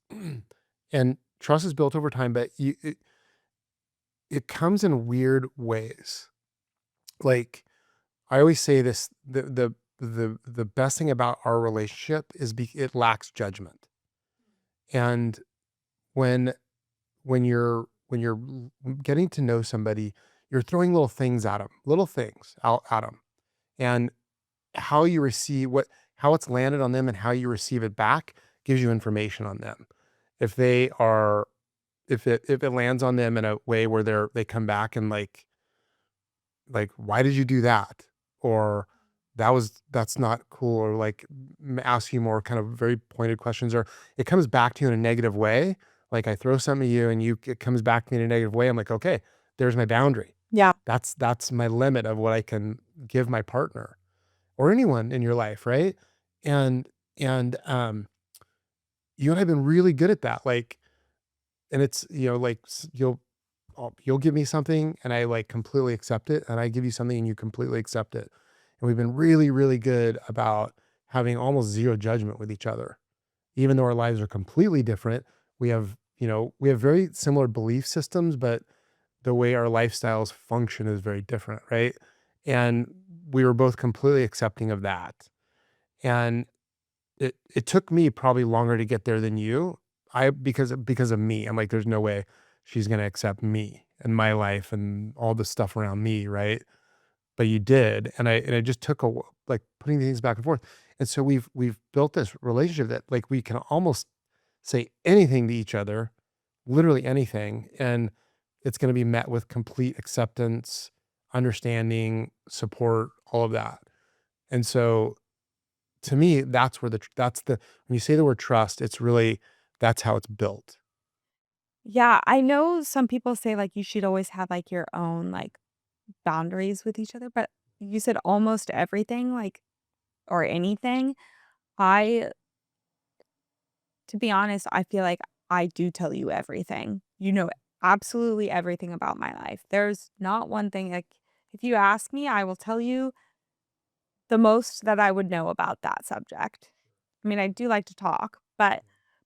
and trust is built over time, but it comes in weird ways. Like, I always say this, the best thing about our relationship is it lacks judgment. And when when you're getting to know somebody, you're throwing little things out at them, and how you receive how it's landed on them and how you receive it back gives you information on them. If they are, if it lands on them in a way where they come back and like, why did you do that? Or that's not cool. Or like ask you more kind of very pointed questions, or it comes back to you in a negative way. Like I throw something at you and it comes back to me in a negative way. I'm like, okay, there's my boundary. Yeah. That's my limit of what I can give my partner or anyone in your life. Right. And, and you and I've been really good at that. Like, and it's, like you'll give me something and I like completely accept it. And I give you something and you completely accept it. And we've been really, really good about having almost zero judgment with each other. Even though our lives are completely different, we have very similar belief systems, but the way our lifestyles function is very different, right? And we were both completely accepting of that. And it took me probably longer to get there than you. Because of me. I'm like, there's no way she's gonna accept me and my life and all the stuff around me, right? But you did, and it just took like putting things back and forth. And so we've built this relationship that like we can almost say anything to each other, literally anything, and it's gonna be met with complete acceptance, understanding, support, all of that. And so to me, that's where when you say the word trust, it's really that's how it's built. Yeah, I know some people say, like, you should always have, like, your own, like, boundaries with each other, but you said almost everything, like, or anything. I To be honest, I feel like I do tell you everything. You know absolutely everything about my life. There's not one thing, like, if you ask me, I will tell you the most that I would know about that subject. I mean, I do like to talk, but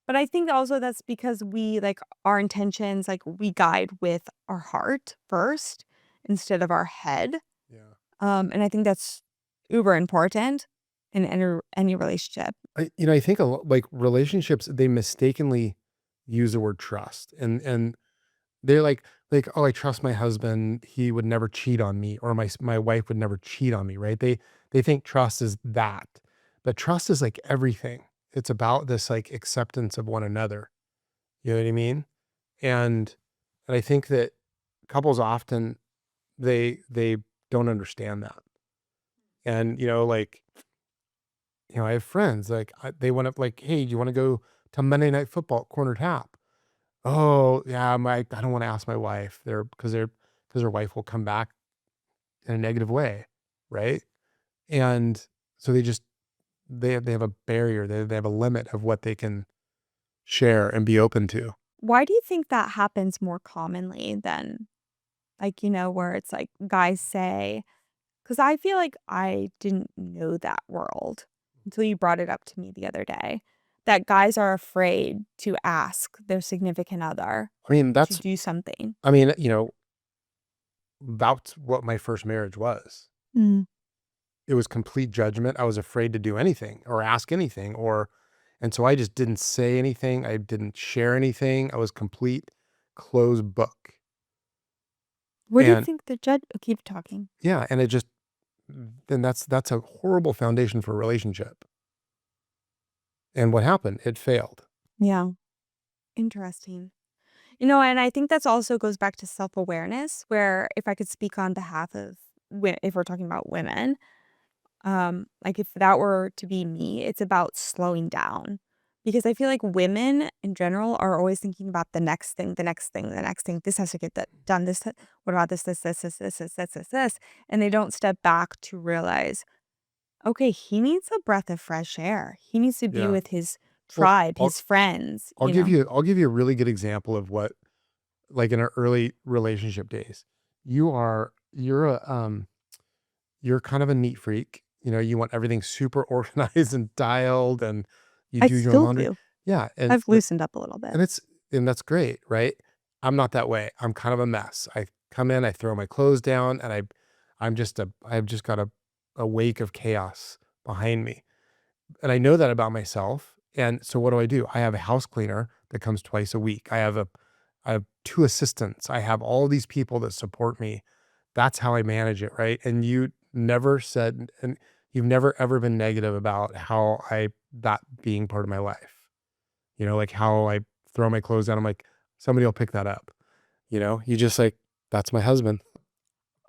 I think also that's because we like our intentions, like we guide with our heart first instead of our head. Yeah. And I think that's uber important in any relationship. I think like relationships, they mistakenly use the word trust, and they're like, oh, I trust my husband; he would never cheat on me, or my wife would never cheat on me, right? They think trust is that, but trust is like everything. It's about this like acceptance of one another. You know what I mean? And I think that couples often they don't understand that, and like I have friends like they want to like, hey, do you want to go to Monday Night Football at Corner Tap? Oh yeah, I don't want to ask my wife there because her wife will come back in a negative way, right? And so they have a barrier, they have a limit of what they can share and be open to. Why do you think that happens more commonly than, like, where it's like guys say, because I feel like I didn't know that world until you brought it up to me the other day, that guys are afraid to ask their significant other I mean, to that's, do something. I mean, that's what my first marriage was. Mm. It was complete judgment. I was afraid to do anything or ask anything and so I just didn't say anything. I didn't share anything. I was complete closed book. What do you And think the judge keep talking. yeah, and it just, then that's a horrible foundation for a relationship. And what happened? It failed. Yeah. Interesting. And I think that's also goes back to self-awareness, where if I could speak on behalf of if we're talking about women, like if that were to be me, it's about slowing down. Because I feel like women in general are always thinking about the next thing, the next thing, the next thing. This has to get that done. What about this? And they don't step back to realize, okay, he needs a breath of fresh air. He needs to be Yeah. with his Well, tribe, his friends, I'll give you a really good example of what, like in our early relationship days, you're kind of a neat freak. You want everything super organized and dialed, and you I do your own still laundry. do. Yeah, I've loosened up a little bit. and it's and that's great, right? I'm not that way. I'm kind of a mess. I come in, I throw my clothes down, and I've just got a wake of chaos behind me. And I know that about myself. And so what do? I have a house cleaner that comes twice a week. I have two assistants. I have all these people that support me. That's how I manage it, right? And you've never ever been negative about how that being part of my life. Like how I throw my clothes down. I'm like, somebody will pick that up. You just like, that's my husband.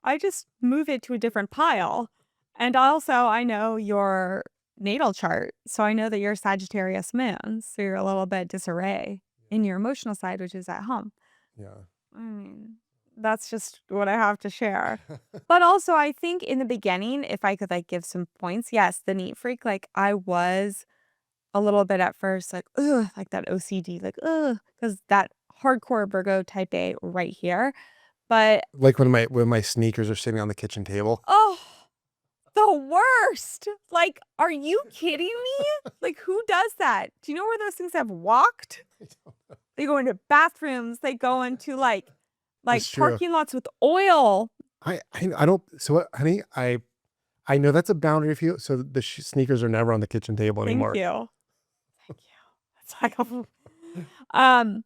I just move it to a different pile. And also, I know your natal chart. So I know that you're Sagittarius moon. So you're a little bit disarray in your emotional side, which is at home. Yeah. I mean, that's just what I have to share. But also, I think in the beginning, if I could like give some points, yes, the neat freak, like I was a little bit at first, like, ugh, like that OCD, like, ugh, because that hardcore Virgo type A right here. But Like when my sneakers are sitting on the kitchen table. oh, the worst. Like, are you kidding me? Like, who does that? Do you know where those things have walked? They go into bathrooms. They go into like It's true. parking lots with oil. I don't. So what, honey? I know that's a boundary for you. So the sneakers are never on the kitchen table Thank anymore. you. Thank you. It's like, um,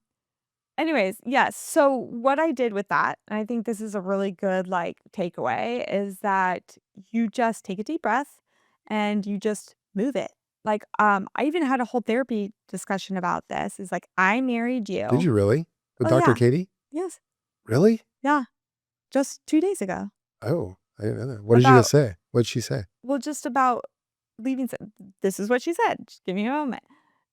anyways, yes. So what I did with that, and I think this is a really good like takeaway, is that you just take a deep breath and you just move it. Like, I even had a whole therapy discussion about this. Is like, I married Did you. you really? With Oh Dr. yeah. Katie? Yes. Really? Yeah. Just 2 days ago. Oh, I didn't know that. What did you guys About say? What did she say? Well, just about leaving this is what she said, just give me a moment.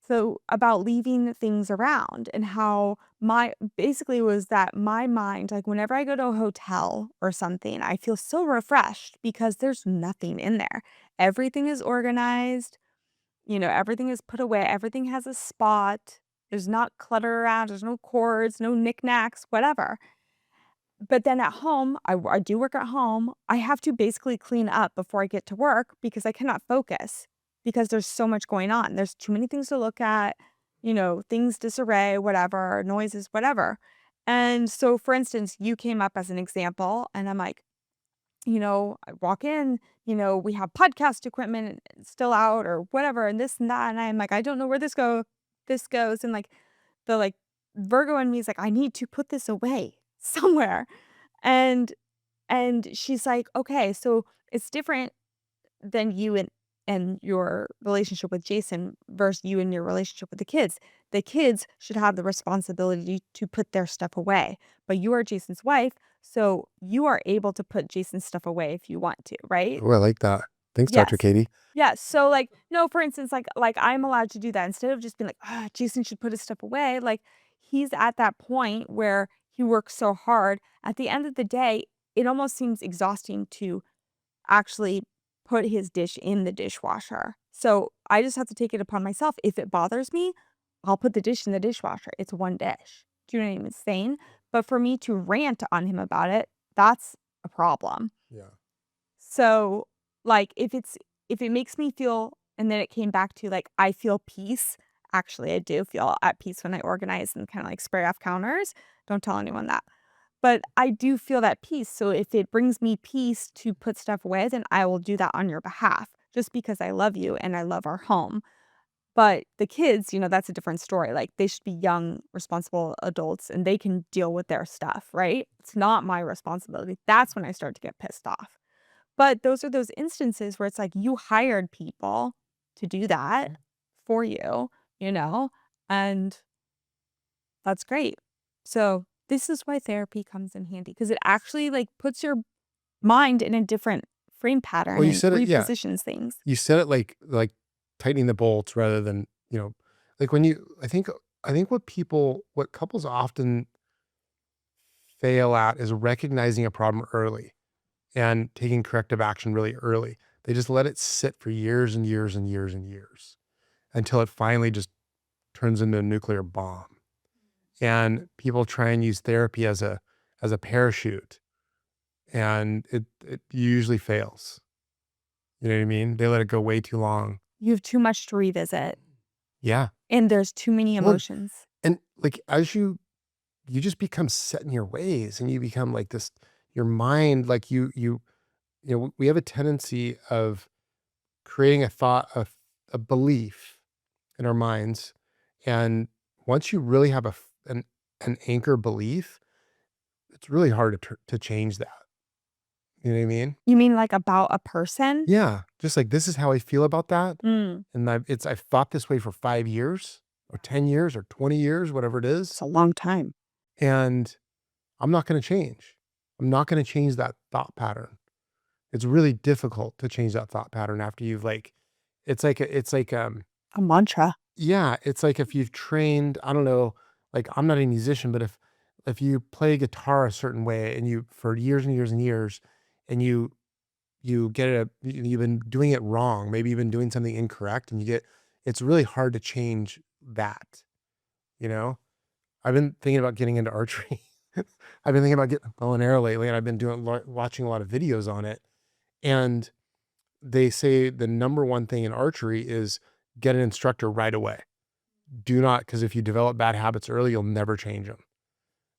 So, about leaving things around and how my basically was that my mind, like, whenever I go to a hotel or something, I feel so refreshed because there's nothing in there. Everything is organized, everything is put away, everything has a spot. There's not clutter around, there's no cords, no knickknacks, whatever. But then at home, I do work at home. I have to basically clean up before I get to work because I cannot focus because there's so much going on. There's too many things to look at, things disarray, whatever, noises, whatever. And so, for instance, you came up as an example, and I'm like, I walk in, we have podcast equipment still out or whatever, and this and that. And I'm like, I don't know where this goes. And like the like Virgo in me is like, I need to put this away somewhere. And she's like, "Okay, so it's different than you and your relationship with Jason versus you and your relationship with the kids. The kids should have the responsibility to put their stuff away, but you are Jason's wife, so you are able to put Jason's stuff away if you want to, right?" Oh, I like that. Thanks, Dr. Yes. Katie. Yes. So like, no, for instance, like I'm allowed to do that instead of just being like, ah, Jason should put his stuff away. Like he's at that point where he works so hard. At the end of the day, it almost seems exhausting to actually put his dish in the dishwasher. So I just have to take it upon myself. If it bothers me, I'll put the dish in the dishwasher. It's one dish. Do you know what I'm saying? But for me to rant on him about it, that's a problem. Yeah. So, like, if it makes me feel, and then it came back to, like, I feel peace. Actually, I do feel at peace when I organize and kind of like spray off counters. Don't tell anyone that. But I do feel that peace. So if it brings me peace to put stuff away, then I will do that on your behalf just because I love you and I love our home. But the kids, that's a different story. Like, they should be young, responsible adults and they can deal with their stuff, right? It's not my responsibility. That's when I start to get pissed off. But those are those instances where it's like you hired people to do that for you, and that's great. So this is why therapy comes in handy because it actually like puts your mind in a different frame pattern Well, you and said it, yeah. repositions things. You said it like tightening the bolts rather than, like when I think what couples often fail at is recognizing a problem early and taking corrective action really early. They just let it sit for years and years and years and years until it finally just turns into a nuclear bomb. And people try and use therapy as a parachute, and it usually fails. You know what I mean? They let it go way too long. You have too much to revisit Yeah. and there's too many emotions. And like as you just become set in your ways and you become like this, your mind, like we have a tendency of creating a thought, a belief in our minds. And once you really have an anchor belief, it's really hard to change that. You know what I mean? You mean like about a person? Yeah. Just like, this is how I feel about that. Mm. And I've thought this way for 5 years or 10 years or 20 years, whatever it is. It's a long time. And I'm not going to change. I'm not going to change that thought pattern. It's really difficult to change that thought pattern after you've it's like a mantra. Yeah. It's like if you've trained, I don't know, like I'm not a musician, but if you play guitar a certain way and for years and years and years, and you get you've been doing it wrong. Maybe you've been doing something incorrect and it's really hard to change that, I've been thinking about getting into archery. I've been thinking about getting bow and arrow lately, and I've been watching a lot of videos on it. And they say the number one thing in archery is get an instructor right away. Do not, because if you develop bad habits early, you'll never change them.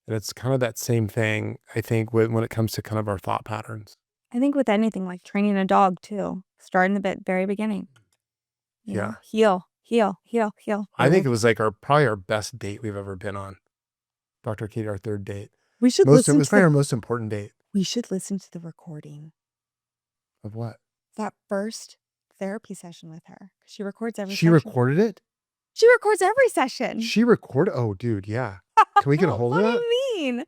And it's kind of that same thing, I think, when it comes to kind of our thought patterns. I think with anything like training a dog too, start in the very beginning. Yeah. Heel. I think it was like probably our best date we've ever been on. Dr. Katie, our third date. We should It was probably our most important date. We should listen to the recording Of what? that first therapy session with her. She records every She session. recorded it? She records every session. She recorded? Oh, dude, yeah. Can we get a hold of that? What do you mean?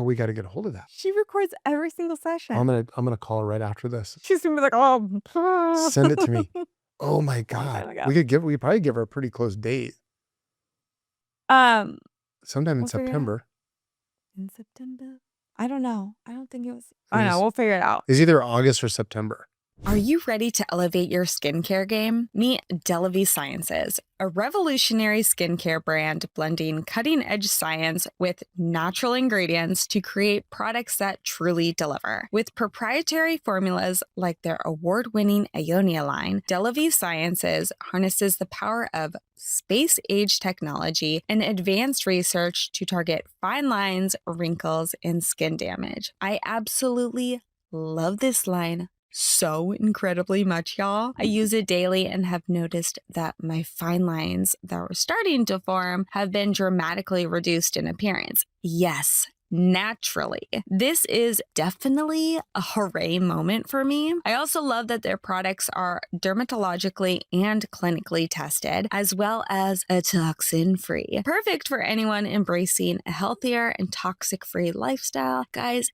We got to get a hold of that. She records every single session. I'm gonna call her right after this. She's gonna be like, oh, Send it to me. Oh my God. We probably give her a pretty close date. Sometime in We'll figure it out. September. In September? I don't know. I don't think it was. It I don't know. was- We'll figure it out. It's either August or September. Are you ready to elevate your skincare game? Meet Delavie Sciences, a revolutionary skincare brand blending cutting-edge science with natural ingredients to create products that truly deliver. With proprietary formulas like their award-winning Ionia line, Delavie Sciences harnesses the power of space-age technology and advanced research to target fine lines, wrinkles, and skin damage. I absolutely love this line so incredibly much, y'all. I use it daily and have noticed that my fine lines that were starting to form have been dramatically reduced in appearance. Yes, naturally. This is definitely a hooray moment for me. I also love that their products are dermatologically and clinically tested, as well as a toxin-free. Perfect for anyone embracing a healthier and toxic-free lifestyle. Guys,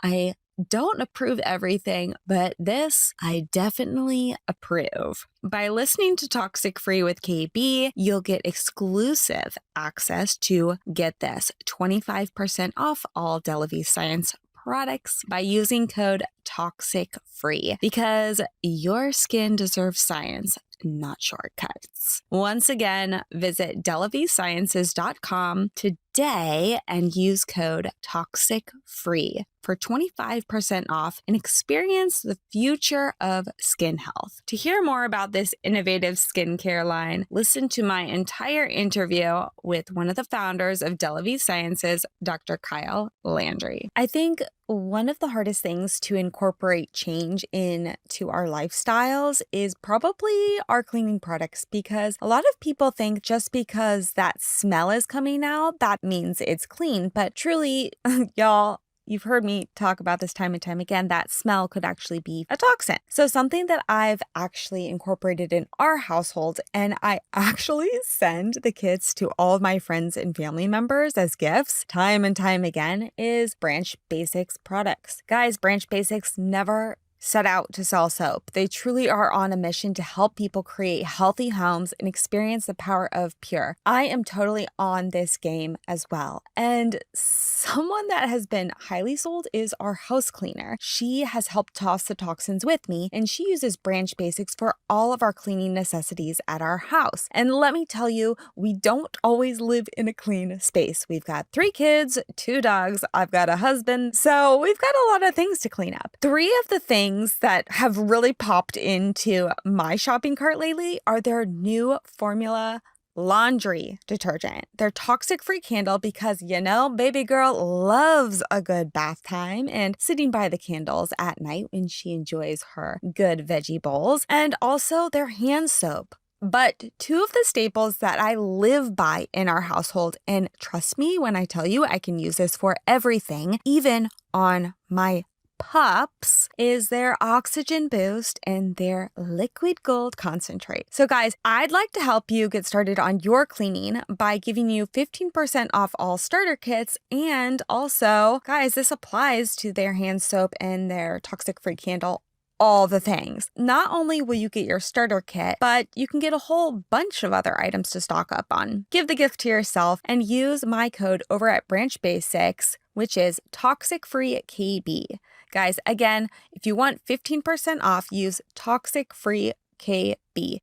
I don't approve everything, but this I definitely approve. By listening to Toxic Free with KB, you'll get exclusive access to, get this, 25% off all Delavie Science products by using code TOXICFREE, because your skin deserves science, not shortcuts. Once again, visit delavysciences.com today and use code Toxic-Free for 25% off and experience the future of skin health. To hear more about this innovative skincare line, listen to my entire interview with one of the founders of Delavy Sciences, Dr. Kyle Landry. I think one of the hardest things to incorporate change into our lifestyles is probably our cleaning products, because a lot of people think just because that smell is coming out, that means it's clean. But truly, y'all, you've heard me talk about this time and time again, that smell could actually be a toxin. So something that I've actually incorporated in our household, and I actually send the kids to all of my friends and family members as gifts time and time again, is Branch Basics products. Guys, Branch Basics never set out to sell soap. They truly are on a mission to help people create healthy homes and experience the power of pure. I am totally on this game as well. And someone that has been highly sold is our house cleaner. She has helped toss the toxins with me, and she uses Branch Basics for all of our cleaning necessities at our house. And let me tell you, we don't always live in a clean space. We've got 3 kids, 2 dogs, I've got a husband, so we've got a lot of things to clean up. 3 of the things that have really popped into my shopping cart lately are their new formula laundry detergent. Their toxic-free candle, because baby girl loves a good bath time and sitting by the candles at night when she enjoys her good veggie bowls. And also their hand soap. But 2 of the staples that I live by in our household, and trust me when I tell you I can use this for everything, even on my pups, is their oxygen boost and their liquid gold concentrate. So guys, I'd like to help you get started on your cleaning by giving you 15% off all starter kits. And also, guys, this applies to their hand soap and their toxic-free candle, all the things. Not only will you get your starter kit, but you can get a whole bunch of other items to stock up on. Give the gift to yourself and use my code over at Branch Basics, which is Toxic-Free KB. Guys, again, if you want 15% off, use Toxic-Free KB.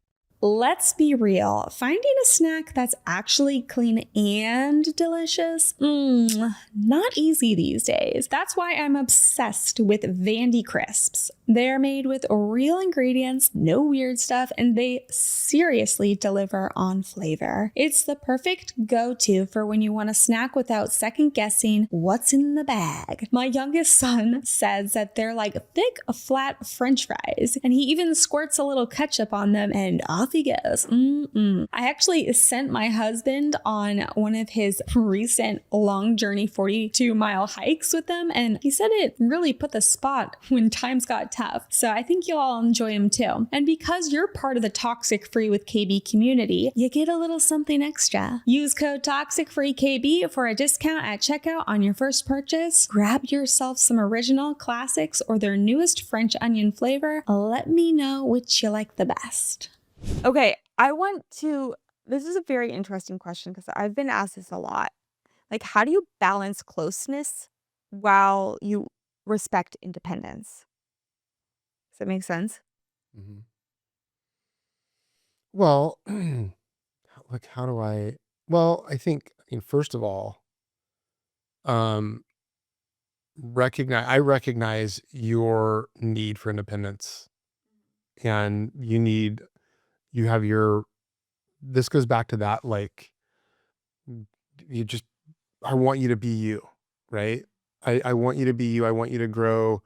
Let's be real. Finding a snack that's actually clean and delicious, not easy these days. That's why I'm obsessed with Vandy Crisps. They're made with real ingredients, no weird stuff, and they seriously deliver on flavor. It's the perfect go-to for when you want a snack without second guessing what's in the bag. My youngest son says that they're like thick, flat French fries, and he even squirts a little ketchup on them and off he goes. I actually sent my husband on one of his recent long journey 42-mile hikes with them, and he said it really put the spot when times got tough. So I think you'll all enjoy them too. And because you're part of the Toxic-Free with KB community, you get a little something extra. Use code Toxic-Free KB for a discount at checkout on your first purchase. Grab yourself some original classics or their newest French onion flavor. Let me know which you like the best. Okay, this is a very interesting question because I've been asked this a lot. Like, how do you balance closeness while you respect independence? Does that make sense? Mm-hmm. Well, how do I? Well, I mean, first of all, um, I recognize your need for independence, and this goes back to that, like, I want you to be you, right? I want you to be you. I want you to grow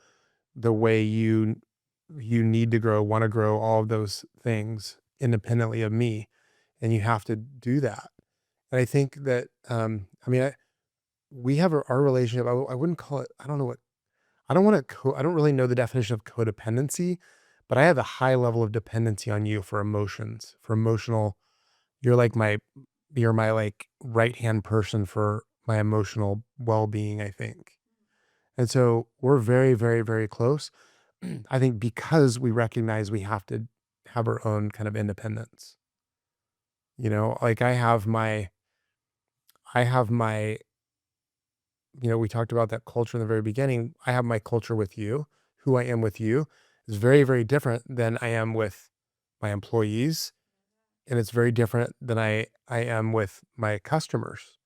the way you need to grow, want to grow, all of those things independently of me. And you have to do that. And I think that, we have our relationship. I wouldn't call it, I don't know what, I don't really know the definition of codependency, but I have a high level of dependency on you for emotions, for emotional. You're my like right-hand person for my emotional well-being, I think. And so we're very, very, very close. I think because we recognize we have to have our own kind of independence. Like I have my, we talked about that culture in the very beginning. I have my culture with you. Who I am with you is very, very different than I am with my employees, and it's very different than I am with my customers.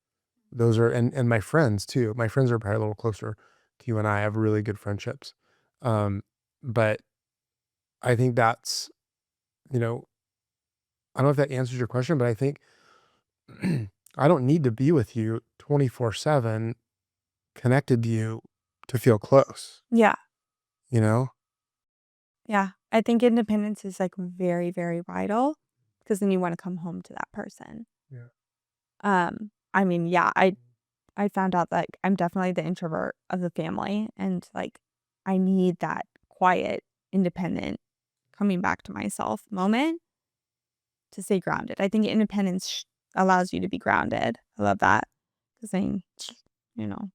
Those are, and my friends too. My friends are probably a little closer to you and I have really good friendships. But I think that's, you know, I don't know if that answers your question, but I think I don't need to be with you 24/7 connected to you to feel close, Yeah. you know? Yeah. I think independence is like very, very vital because then you want to come home to that person. Yeah. I mean, yeah, I found out that I'm definitely the introvert of the family and like I need that quiet, independent, coming back to myself moment to stay grounded. I think independence allows you to be grounded. I love that because then, you know,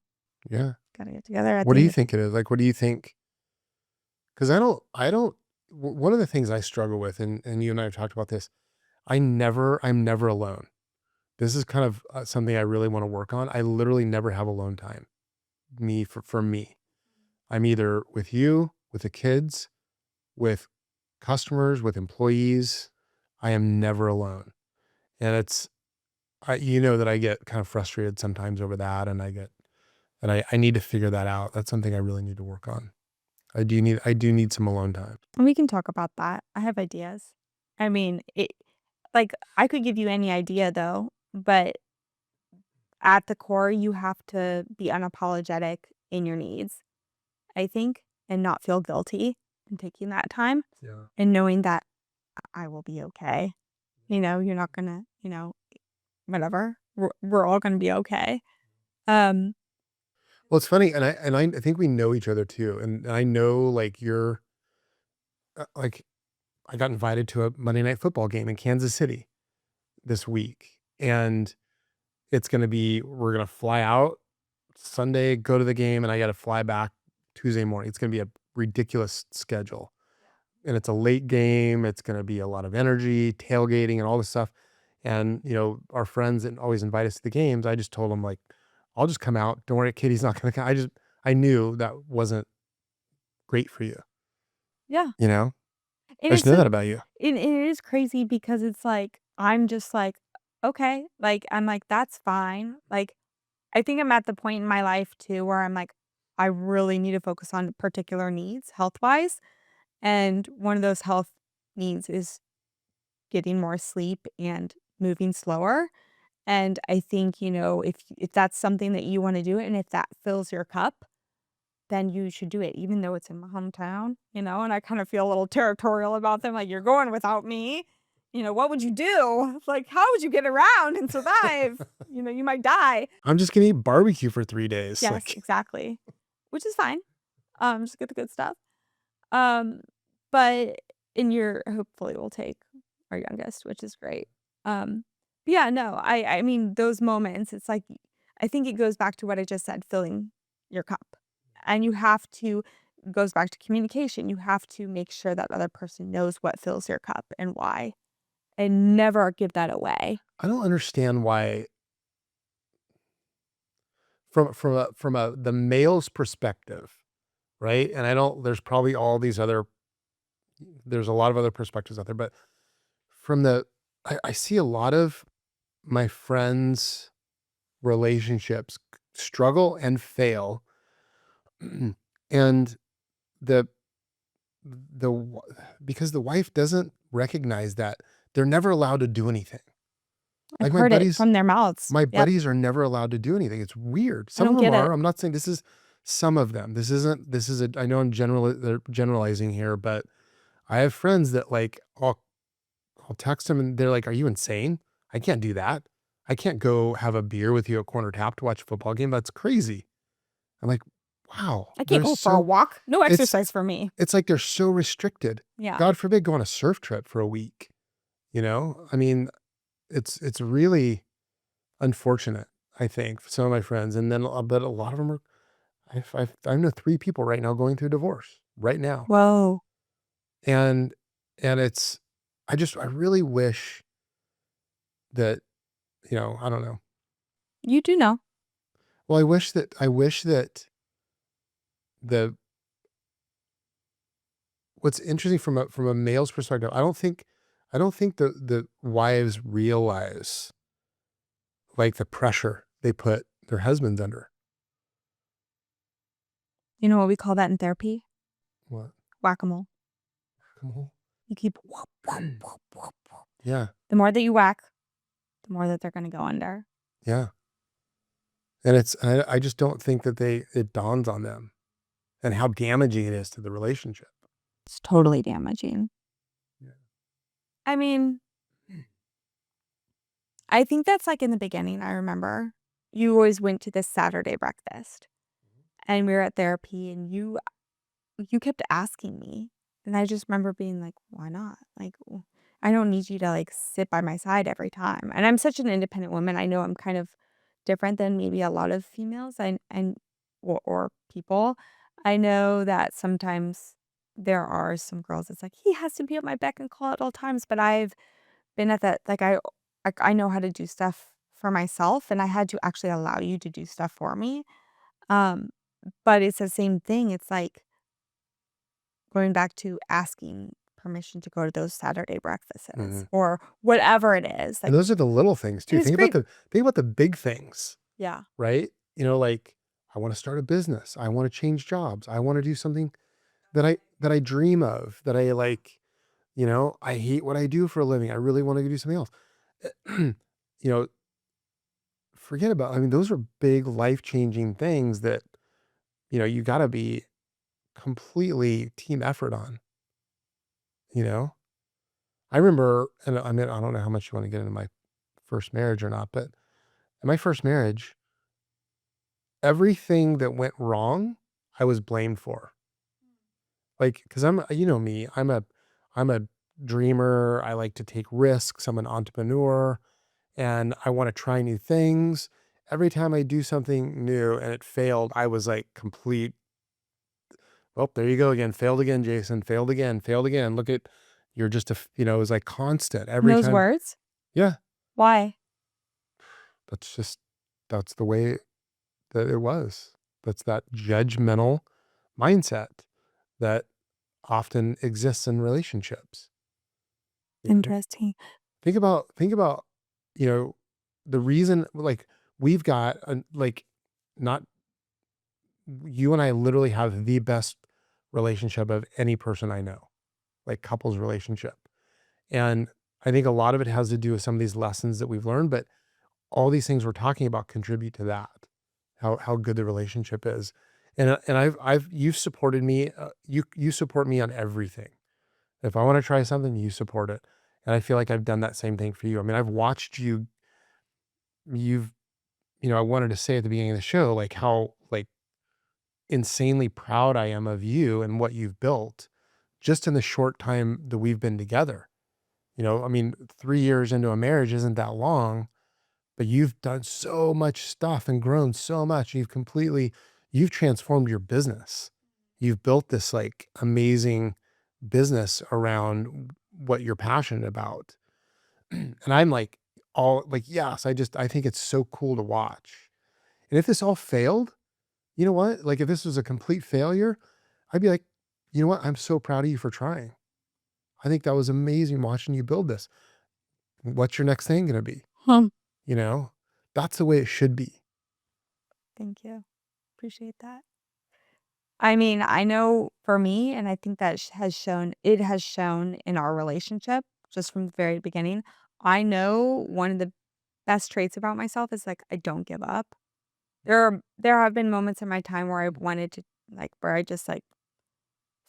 Yeah. gotta get together at What the do end you of think it is? Like, what do you think? Because one of the things I struggle with, and you and I have talked about this, I'm never alone. This is kind of something I really want to work on. I literally never have alone time. For me, I'm either with you, with the kids, with customers, with employees. I am never alone. And you know that I get kind of frustrated sometimes over that. And I need to figure that out. That's something I really need to work on. I do need some alone time. we can talk about that. I have ideas. I mean, like I could give you any idea though, but at the core, you have to be unapologetic in your needs, I think, and not feel guilty in taking that time Yeah. and knowing that I will be okay. You're not gonna, whatever. We're all gonna be okay. Um, Well, it's funny. I think we know each other too. And I know like like I got invited to a Monday Night Football game in Kansas City this week. And we're going to fly out Sunday, go to the game, and I got to fly back Tuesday morning. It's going to be a ridiculous schedule. And it's a late game. It's going to be a lot of energy, tailgating, and all this stuff. And, our friends that always invite us to the games, I just told them, like, I'll just come out. Don't worry, Katie's not going to come. I knew that wasn't great for you, yeah. you know? And I just it's know so that about you. it is crazy because it's like I'm just like, okay, like I'm like, that's fine. Like I think I'm at the point in my life too where I'm like, I really need to focus on particular needs health wise. And one of those health needs is getting more sleep and moving slower. And I think, if that's something that you want to do and if that fills your cup, then you should do it, even though it's in my hometown, and I kind of feel a little territorial about them. Like, you're going without me. What would you do? Like, how would you get around and survive? You might die. I'm just going to eat barbecue for 3 days. Yes, Like, exactly. Which is fine. Just get the good stuff. Um, but and you're hopefully will take our youngest, which is great. But yeah, no, I mean those moments, it's like I think it goes back to what I just said, filling your cup. And you have to goes back to communication. You have to make sure that other person knows what fills your cup and why. And never give that away. I don't understand why the male's perspective, right? And I don't there's probably there's a lot of other perspectives out there, but from I see a lot of my friends' relationships struggle and fail. And the because the wife doesn't recognize that they're never allowed to do anything. I've Like heard it from their mouths. my Yep. buddies are never allowed to do anything. It's weird. I Some of don't them get it. are. I'm not saying this is some of them. I know they're generalizing here, but I have friends that like I'll text them and they're like, "Are you insane? I can't do that. I can't go have a beer with you at Corner Tap to watch a football game. That's crazy." I'm like, "Wow, I can't go for a walk. No it's exercise for me. it's like they're so restricted. Yeah. God forbid go on a surf trip for a week. I mean, it's really unfortunate, I think, for some of my friends. And then, but a lot of them are, I know 3 people right now going through divorce right now. Whoa. And, and I really wish that, I don't know. You do know. Well, I wish that what's interesting from a male's perspective, I don't think I don't think the wives realize like the pressure they put their husbands under. You know what we call that in therapy? What? Whack-a-mole. Whack-a-mole? You keep whoop, whoop, whoop, whoop, whoop. Yeah. The more that you whack, the more that they're going to go under. Yeah. And I just don't think that it dawns on them and how damaging it is to the relationship. It's totally damaging. Yeah. I mean, I think that's like in the beginning. I remember you always went to this Saturday breakfast and we were at therapy and you kept asking me. And I just remember being like, why not? Like, I don't need you to like sit by my side every time. And I'm such an independent woman. I know I'm kind of different than maybe a lot of females or people. I know that sometimes there are some girls that's like, he has to be at my beck and call at all times. But I've been at that, like I know how to do stuff for myself and I had to actually allow you to do stuff for me. Um, but it's the same thing. It's like going back to asking permission to go to those Saturday breakfasts Mhm. or whatever it is. And Like, those are the little things too. it's great. Think about the big things, Yeah. right? You know, like I want to start a business. I want to change jobs. I want to do something that I dream of, that I like, you know, I hate what I do for a living. I really want to do something else. You know, forget about, I mean, those are big life-changing things that, you know, you got to be completely team effort on, you know? I remember, and I mean, I don't know how much you want to get into my first marriage or not, but in my first marriage, everything that went wrong, I was blamed for. Like, cause you know me, I'm a dreamer. I like to take risks. I'm an entrepreneur and I want to try new things. Every time I do something new and it failed, I was like complete. Oh, there you go again. Failed again, Jason. Failed again. Failed again. Look at, you're just you know, it was like constant every Those time. words? Yeah. Why? That's just, that's the way that it was. That's that judgmental mindset that often exists in relationships. Interesting. Think about, you know, the reason, like we've got like not, you and I literally have the best relationship of any person I know, like couples relationship. And I think a lot of it has to do with some of these lessons that we've learned, but all these things we're talking about contribute to that, how good the relationship is. And you've supported me. You support me on everything. If I want to try something, you support it. And I feel like I've done that same thing for you. I mean, I've watched you've, you know, I wanted to say at the beginning of the show, like how like insanely proud I am of you and what you've built just in the short time that we've been together. You know, I mean, 3 years into a marriage isn't that long, but you've done so much stuff and grown so much. You've transformed your business. You've built this like amazing business around what you're passionate about. And I'm like, all like, yes, I think it's so cool to watch. And if this all failed, you know what? Like if this was a complete failure, I'd be like, you know what? I'm so proud of you for trying. I think that was amazing watching you build this. What's your next thing going to be? You know, that's the way it should be. Thank you. Appreciate that. I mean, I know for me, and I think that it has shown in our relationship just from the very beginning. I know one of the best traits about myself is like I don't give up. There have been moments in my time where I wanted to like where I just like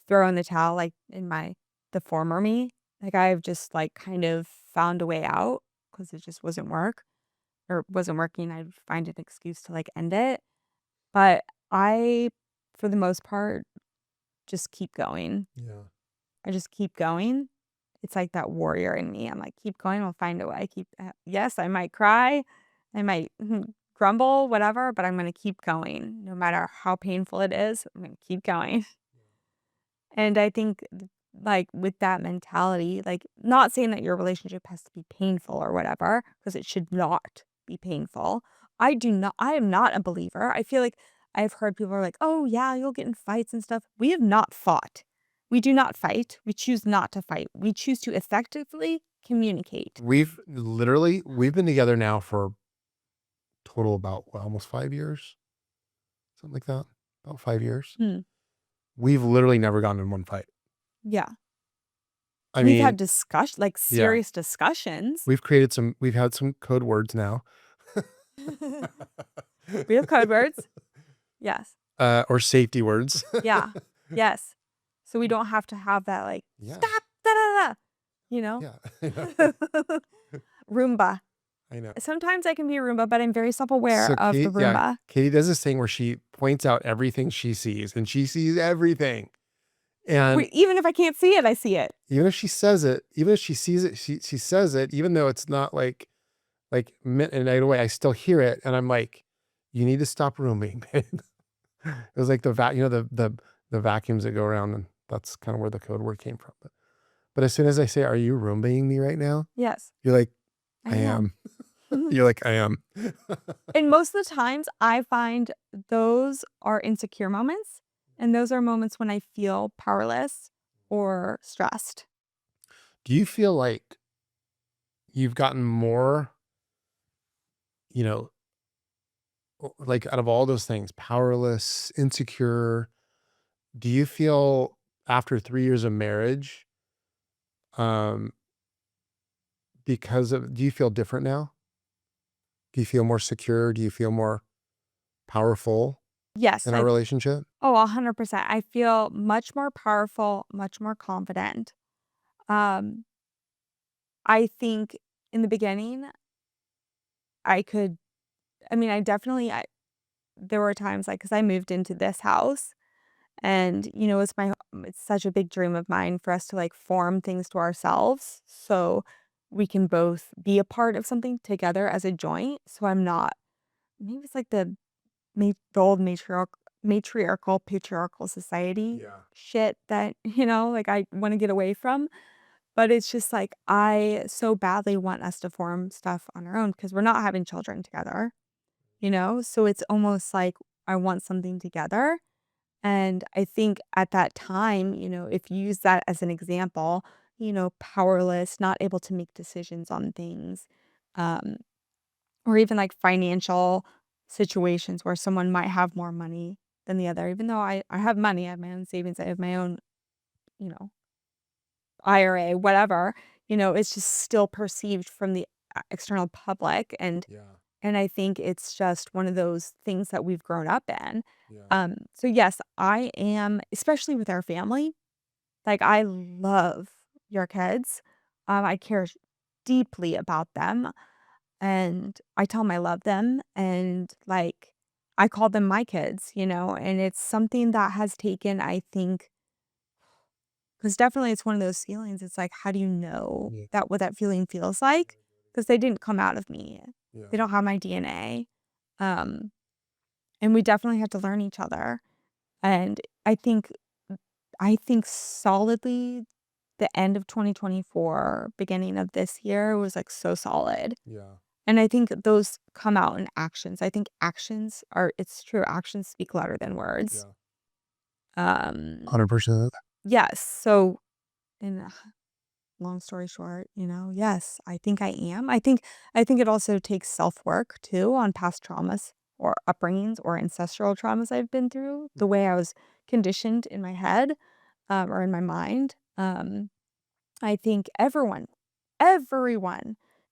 throw in the towel like in the former me. Like I've just like kind of found a way out because it just wasn't working. I'd find an excuse to like end it. But I, for the most part, just keep going. Yeah. I just keep going. It's like that warrior in me. I'm like, keep going. I'll find a way. Yes, I might cry. I might grumble, whatever, but I'm going to keep going. No matter how painful it is, I'm going to keep going. And I think like with that mentality, like not saying that your relationship has to be painful or whatever, because it should not be painful. I am not a believer. I feel like I've heard people are like, oh yeah, you'll get in fights and stuff. We have not fought. We do not fight. We choose not to fight. We choose to effectively communicate. We've been together now for total about almost 5 years, something like that. About 5 years. Hmm. We've literally never gotten in one fight. Yeah. I We've mean, had discussion, like yeah, serious discussions. we've had some code words now. We have code words. Yes. Or safety words. Yeah. Yes. So we don't have to have that like Yeah. stop, da da da. You know? Yeah. Roomba. I know. Sometimes I can be a Roomba, but I'm very self-aware So of the Roomba. Katie does this thing where she points out everything she sees, and she sees everything. And Even if I can't see it, I see it. even if she says it, even if she sees it, she says it, even though it's not like meant in a way, I still hear it, and I'm like, you need to stop rooming, babe. It was like the vacuums that go around, and that's kind of where the code word came from. But as soon as I say, "Are you rooming me right now?" Yes. You're like, I "I am." am. You're like, "I am." And most of the times I find those are insecure moments. And those are moments when I feel powerless or stressed. Do you feel like you've gotten more, you know, like out of all those things, powerless, insecure, do you feel after 3 years of marriage, um, do you feel different now? Do you feel more secure? Do you feel more powerful Yes, in our relationship? 100%. I feel much more powerful, much more confident. Um, I think in the beginning, I could, I mean, there were times like, because I moved into this house and, it's such a big dream of mine for us to like form things to ourselves. So we can both be a part of something together as a joint. So I'm not, maybe it's like the old matriarchal, patriarchal society Yeah. shit that, like I want to get away from. But it's just like I so badly want us to form stuff on our own because we're not having children together. So it's almost like I want something together. And I think at that time, if you use that as an example, powerless, not able to make decisions on things, um, or even like financial situations where someone might have more money than the other, even though I have money, I have my own savings, I have my own, you know, IRA, whatever, it's just still perceived from the external public. And Yeah. and I think it's just one of those things that we've grown up in. Yeah. So yes, I am, especially with our family, like I love your kids. I care deeply about them. And I tell them I love them and, like, I call them my kids, and it's something that has taken, I think, because definitely it's one of those feelings, it's like, how do you know Yeah. that what that feeling feels like? Because they didn't come out of me. Yeah. They don't have my DNA. Um, and we definitely have to learn each other. And I think solidly the end of 2024, beginning of this year was, like, so solid. Yeah. And I think those come out in actions. I think it's true, actions speak louder than words. Yeah. Um, 100%. yes. So, and long story short, yes, I think I am. I think it also takes self-work too on past traumas or upbringings or ancestral traumas I've been through, the way I was conditioned in my head, or in my mind. I think everyone,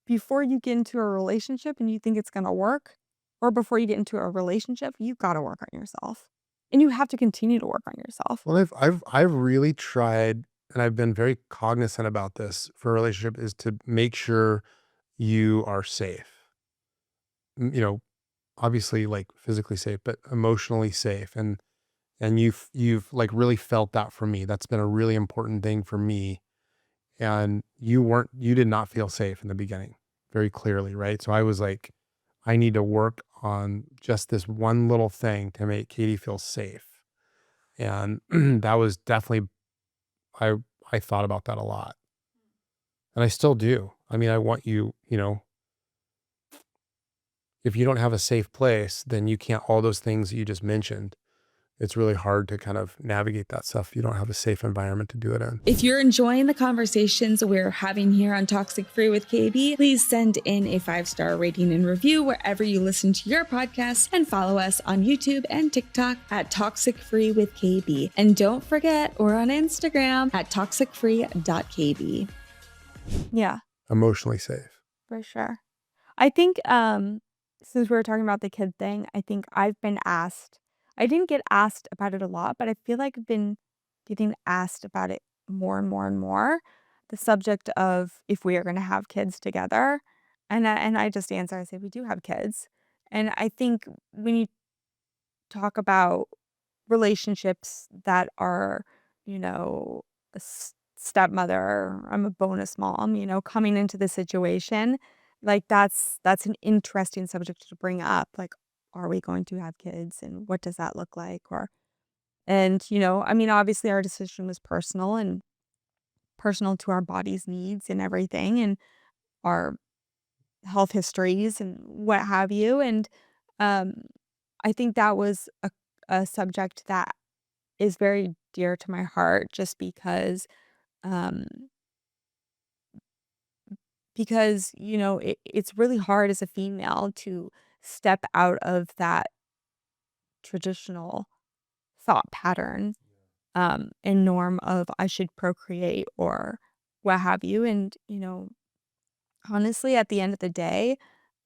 before you get into a relationship and you think it's gonna work, or before you get into a relationship, you gotta work on yourself. And you have to continue to work on yourself. Well, I've really tried, and I've been very cognizant about this for a relationship, is to make sure you are safe. Obviously like physically safe, but emotionally safe. And you've like really felt that for me. That's been a really important thing for me. And you did not feel safe in the beginning, very clearly, right? So I was like, I need to work on just this one little thing to make Katie feel safe. And that was definitely, I I thought about that a lot. And I still do. I mean, I want if you don't have a safe place, then you can't, all those things that you just mentioned, it's really hard to kind of navigate that stuff if you don't have a safe environment to do it in. If you're enjoying the conversations we're having here on Toxic Free with KB, please send in a 5-star rating and review wherever you listen to your podcast, and follow us on YouTube and TikTok at Toxic Free with KB. And don't forget, we're on Instagram at toxicfree.kb. Yeah, Emotionally safe. for sure. I think since we were talking about the kid thing, I think I've been asked. I didn't get asked about it a lot, but I feel like I've been getting asked about it more and more and more. The subject of if we are going to have kids together, and I just answer, I say we do have kids, and I think when you talk about relationships that are, you know, a stepmother, I'm a bonus mom, coming into the situation, like that's an interesting subject to bring up. Like, are we going to have kids and what does that look like? And, I mean, obviously our decision was personal and personal to our body's needs and everything and our health histories and what have you. And um, I think that was a subject that is very dear to my heart just um, because, it's really hard as a female to step out of that traditional thought pattern and norm of I should procreate or what have you. And, honestly, at the end of the day,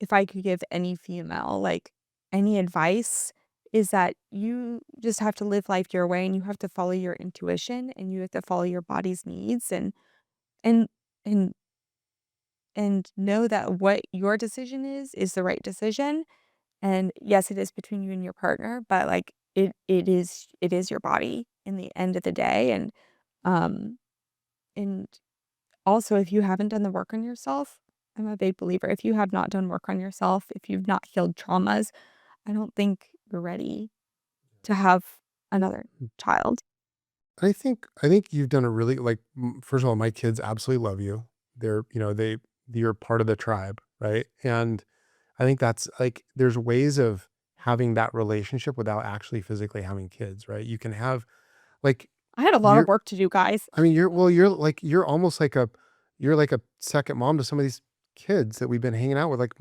if I could give any female like any advice, is that you just have to live life your way and you have to follow your intuition and you have to follow your body's needs and and and know that what your decision is the right decision. And yes, it is between you and your partner, but like it is your body in the end of the day. Um and also, if you haven't done the work on yourself, I'm a big believer. If you have not done work on yourself, if you've not healed traumas, I don't think you're ready to have another child. I think you've done a really like first of all, my kids absolutely love you. They're, you're part of the tribe, right? And I think that's like there's ways of having that relationship without actually physically having kids, right? You can have like I had a lot of you're work to do, guys. I mean, you're almost like you're like a second mom to some of these kids that we've been hanging out with. Like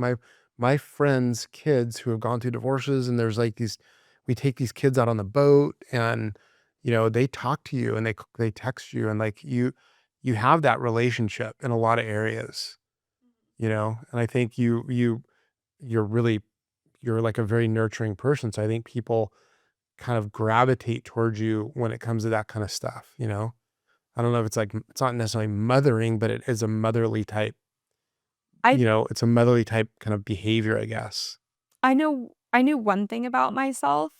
my friends' kids who have gone through divorces, and there's like we take these kids out on the boat, and they talk to you and they text you, and like you have that relationship in a lot of areas, and I think you're really you're like a very nurturing person. So I think people kind of gravitate towards you when it comes to that kind of stuff. I don't know if it's like it's not necessarily mothering, but it is a motherly type, I it's a motherly type kind of behavior, I guess. I knew one thing about myself,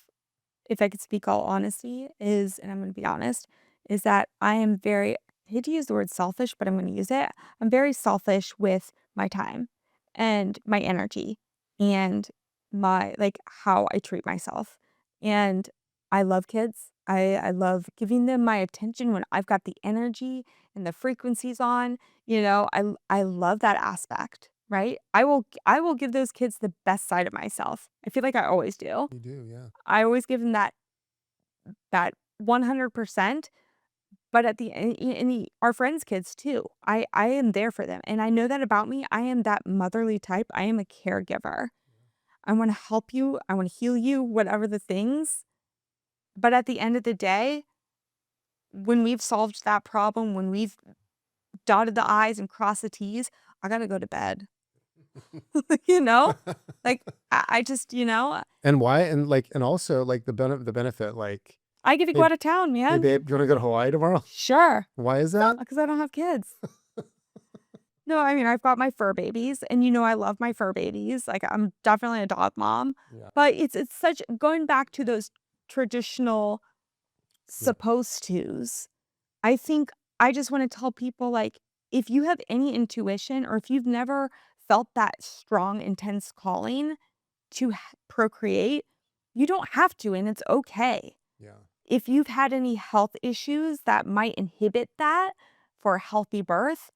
if I could speak all honesty, and I'm gonna be honest, is that I am very I hate to use the word selfish, but I'm gonna use it. I'm very selfish with my time and my energy and my like how I treat myself. And I love kids. I love giving them my attention when I've got the energy and the frequencies on. I love that aspect, right? I will give those kids the best side of myself. I feel like I always do. You do, yeah. I always give them that 100%, but at the end, our friends' kids too. I am there for them, and I know that about me. I am that motherly type. I am a caregiver. I want to help you. I want to heal you. Whatever the things. But at the end of the day, when we've solved that problem, when we've dotted the i's and crossed the t's, I gotta go to bed. you know, like I just And why? And like, and also like the benefit, like, I get to go hey, out of town, hey man. babe, you want to go to Hawaii tomorrow? Sure, Why is that? because I don't have kids. No, I mean, I've got my fur babies and I love my fur babies. Like I'm definitely a dog mom, Yeah. but it's such going back to those traditional Yeah. supposed tos. I think I just want to tell people like if you have any intuition or if you've never felt that strong intense calling to procreate, you don't have to and it's okay. Yeah. If you've had any health issues that might inhibit that for a healthy birth,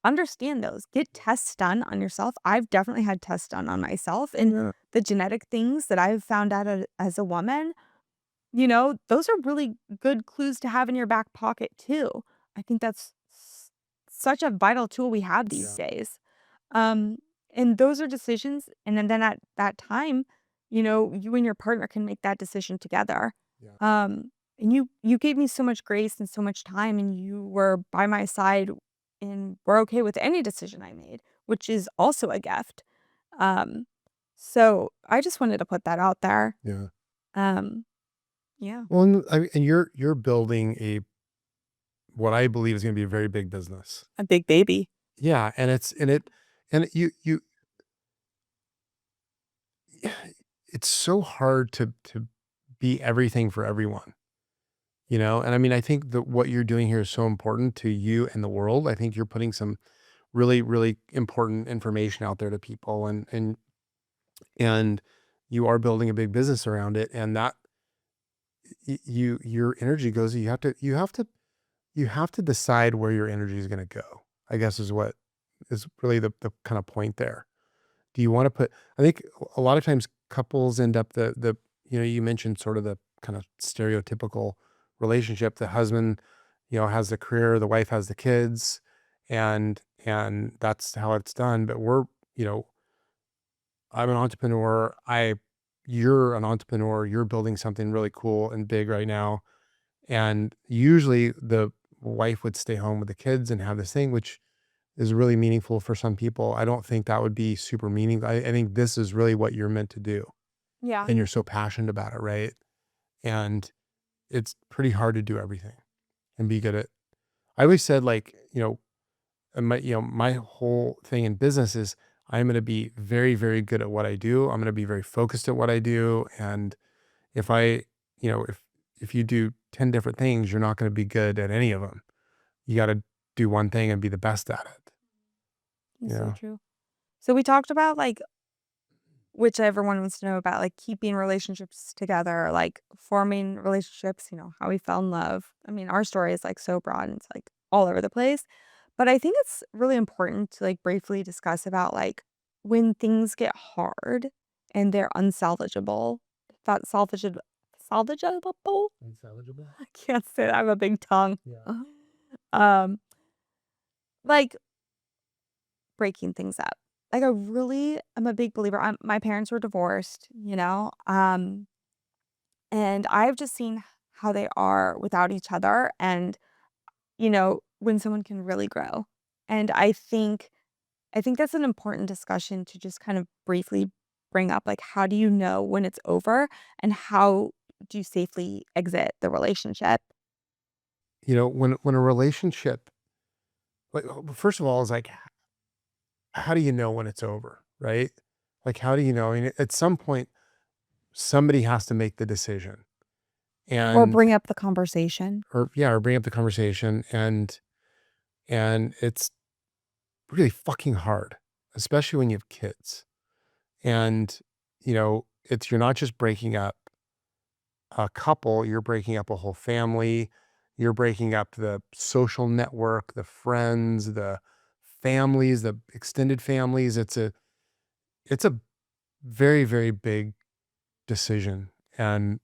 understand those. Get tests done on yourself. I've definitely had tests done on myself and Yeah. the genetic things that I've found out as a woman, those are really good clues to have in your back pocket too. I think that's such a vital tool we have these days. Um, and those are decisions, and then at that time, you and your partner can make that decision together. Yeah. And you gave me so much grace and so much time, and you were by my side, and were okay with any decision I made, which is also a gift. Um, so I just wanted to put that out there. Yeah. Um, yeah. Well, and you're building what I believe is going to be a very big business. A big baby. Yeah, and it's so hard to be everything for everyone, And I mean, I think that what you're doing here is so important to you and the world. I think you're putting some really, really important information out there to people, and you are building a big business around it, and that your energy goes. You have to decide where your energy is going to go. I guess is what is really the kind of point there. Do you want to put, I think a lot of times couples end up you mentioned sort of the kind of stereotypical relationship. The husband, has the career, the wife has the kids, and that's how it's done. But you know, I'm an entrepreneur. You're an entrepreneur. You're building something really cool and big right now. And usually the wife would stay home with the kids and have this thing, which is really meaningful for some people. I don't think that would be super meaningful. I think this is really what you're meant to do. Yeah. And you're so passionate about it, right? And it's pretty hard to do everything and be good at. I always said, like, my whole thing in business is I'm going to be very, very good at what I do. I'm going to be very focused at what I do. And if I, if you do 10 different things, you're not going to be good at any of them. You got to do one thing and be the best at it. That's so Yeah. true. So we talked about like which everyone wants to know about, like keeping relationships together, like forming relationships, how we fell in love. I mean, our story is like so broad and it's like all over the place. But I think it's really important to like briefly discuss about like when things get hard and they're unsalvageable. That salvageable? Unsalvageable. I can't say that. I have a big tongue. Yeah. Um, like breaking things up. Like, I'm a big believer. My parents were divorced, and I've just seen how they are without each other and, when someone can really grow. And I think that's an important discussion to just kind of briefly bring up. Like, how do you know when it's over and how do you safely exit the relationship? When a relationship, like, first of all, is like, how do you know when it's over, right? Like, how do you know? I mean, at some point, somebody has to make the decision, Or and bring up the conversation. or bring up the conversation, and it's really fucking hard, especially when you have kids, and you're not just breaking up a couple, you're breaking up a whole family, you're breaking up the social network, the friends, the families, the extended families. It's a very, very big decision. And,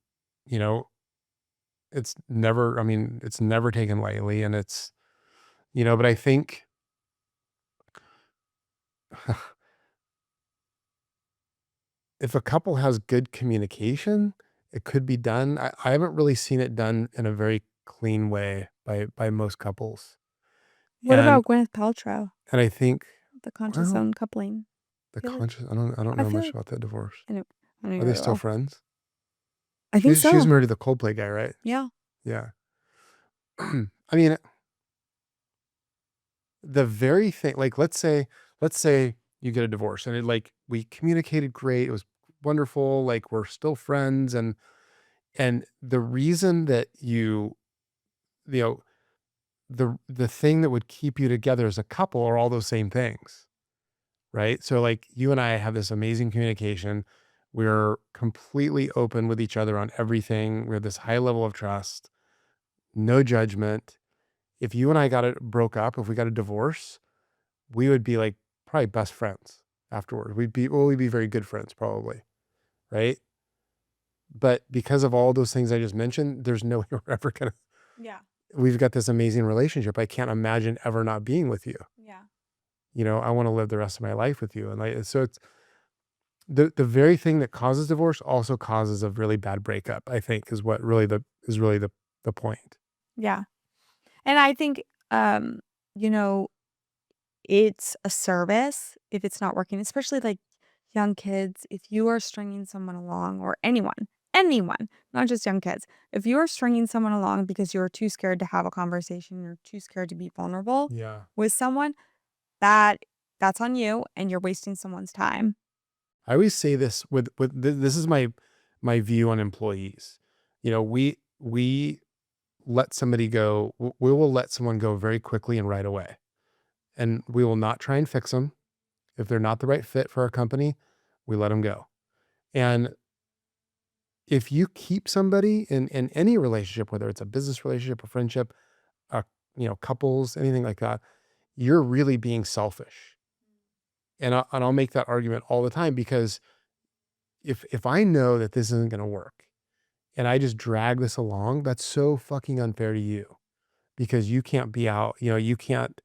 you know, it's never taken lightly. And but I think if a couple has good communication, it could be done. I haven't really seen it done in a very clean way by most couples. What And about Gwyneth Paltrow, and I think, the conscious well, zone coupling? the Feel like conscious, I don't I know feel much like about that divorce. I know you Are they very still well. friends? I think She's so. married to the Coldplay guy, right? Yeah. Yeah. I mean, the very thing, like, let's say you get a divorce and we communicated great. It was wonderful. Like, we're still friends. And the reason that you know, the thing that would keep you together as a couple are all those same things. Right. So, like, you and I have this amazing communication. We're completely open with each other on everything. We have this high level of trust, no judgment. If you and I broke up, if we got a divorce, we would be like probably best friends afterward. We'd be very good friends, probably. Right. But because of all those things I just mentioned, there's no way we're ever gonna. Yeah. We've got this amazing relationship. I can't imagine ever not being with you. Yeah. I want to live the rest of my life with you. And so it's the very thing that causes divorce also causes a really bad breakup, I think, is what really the point. Yeah. And I think, you know, it's a service if it's not working, especially like young kids. If you are stringing someone along, or anyone, not just young kids, if you are stringing someone along because you're too scared to have a conversation, you're too scared to be vulnerable Yeah. with someone, that's on you and you're wasting someone's time. I always say this this is my view on employees. We let somebody go. We will let someone go very quickly and right away. And we will not try and fix them. If they're not the right fit for our company, we let them go. And if you keep somebody in any relationship, whether it's a business relationship, a friendship, couples, anything like that, you're really being selfish. And I'll make that argument all the time, because if I know that this isn't going to work and I just drag this along, that's so fucking unfair to you, because you can't be out, you can't,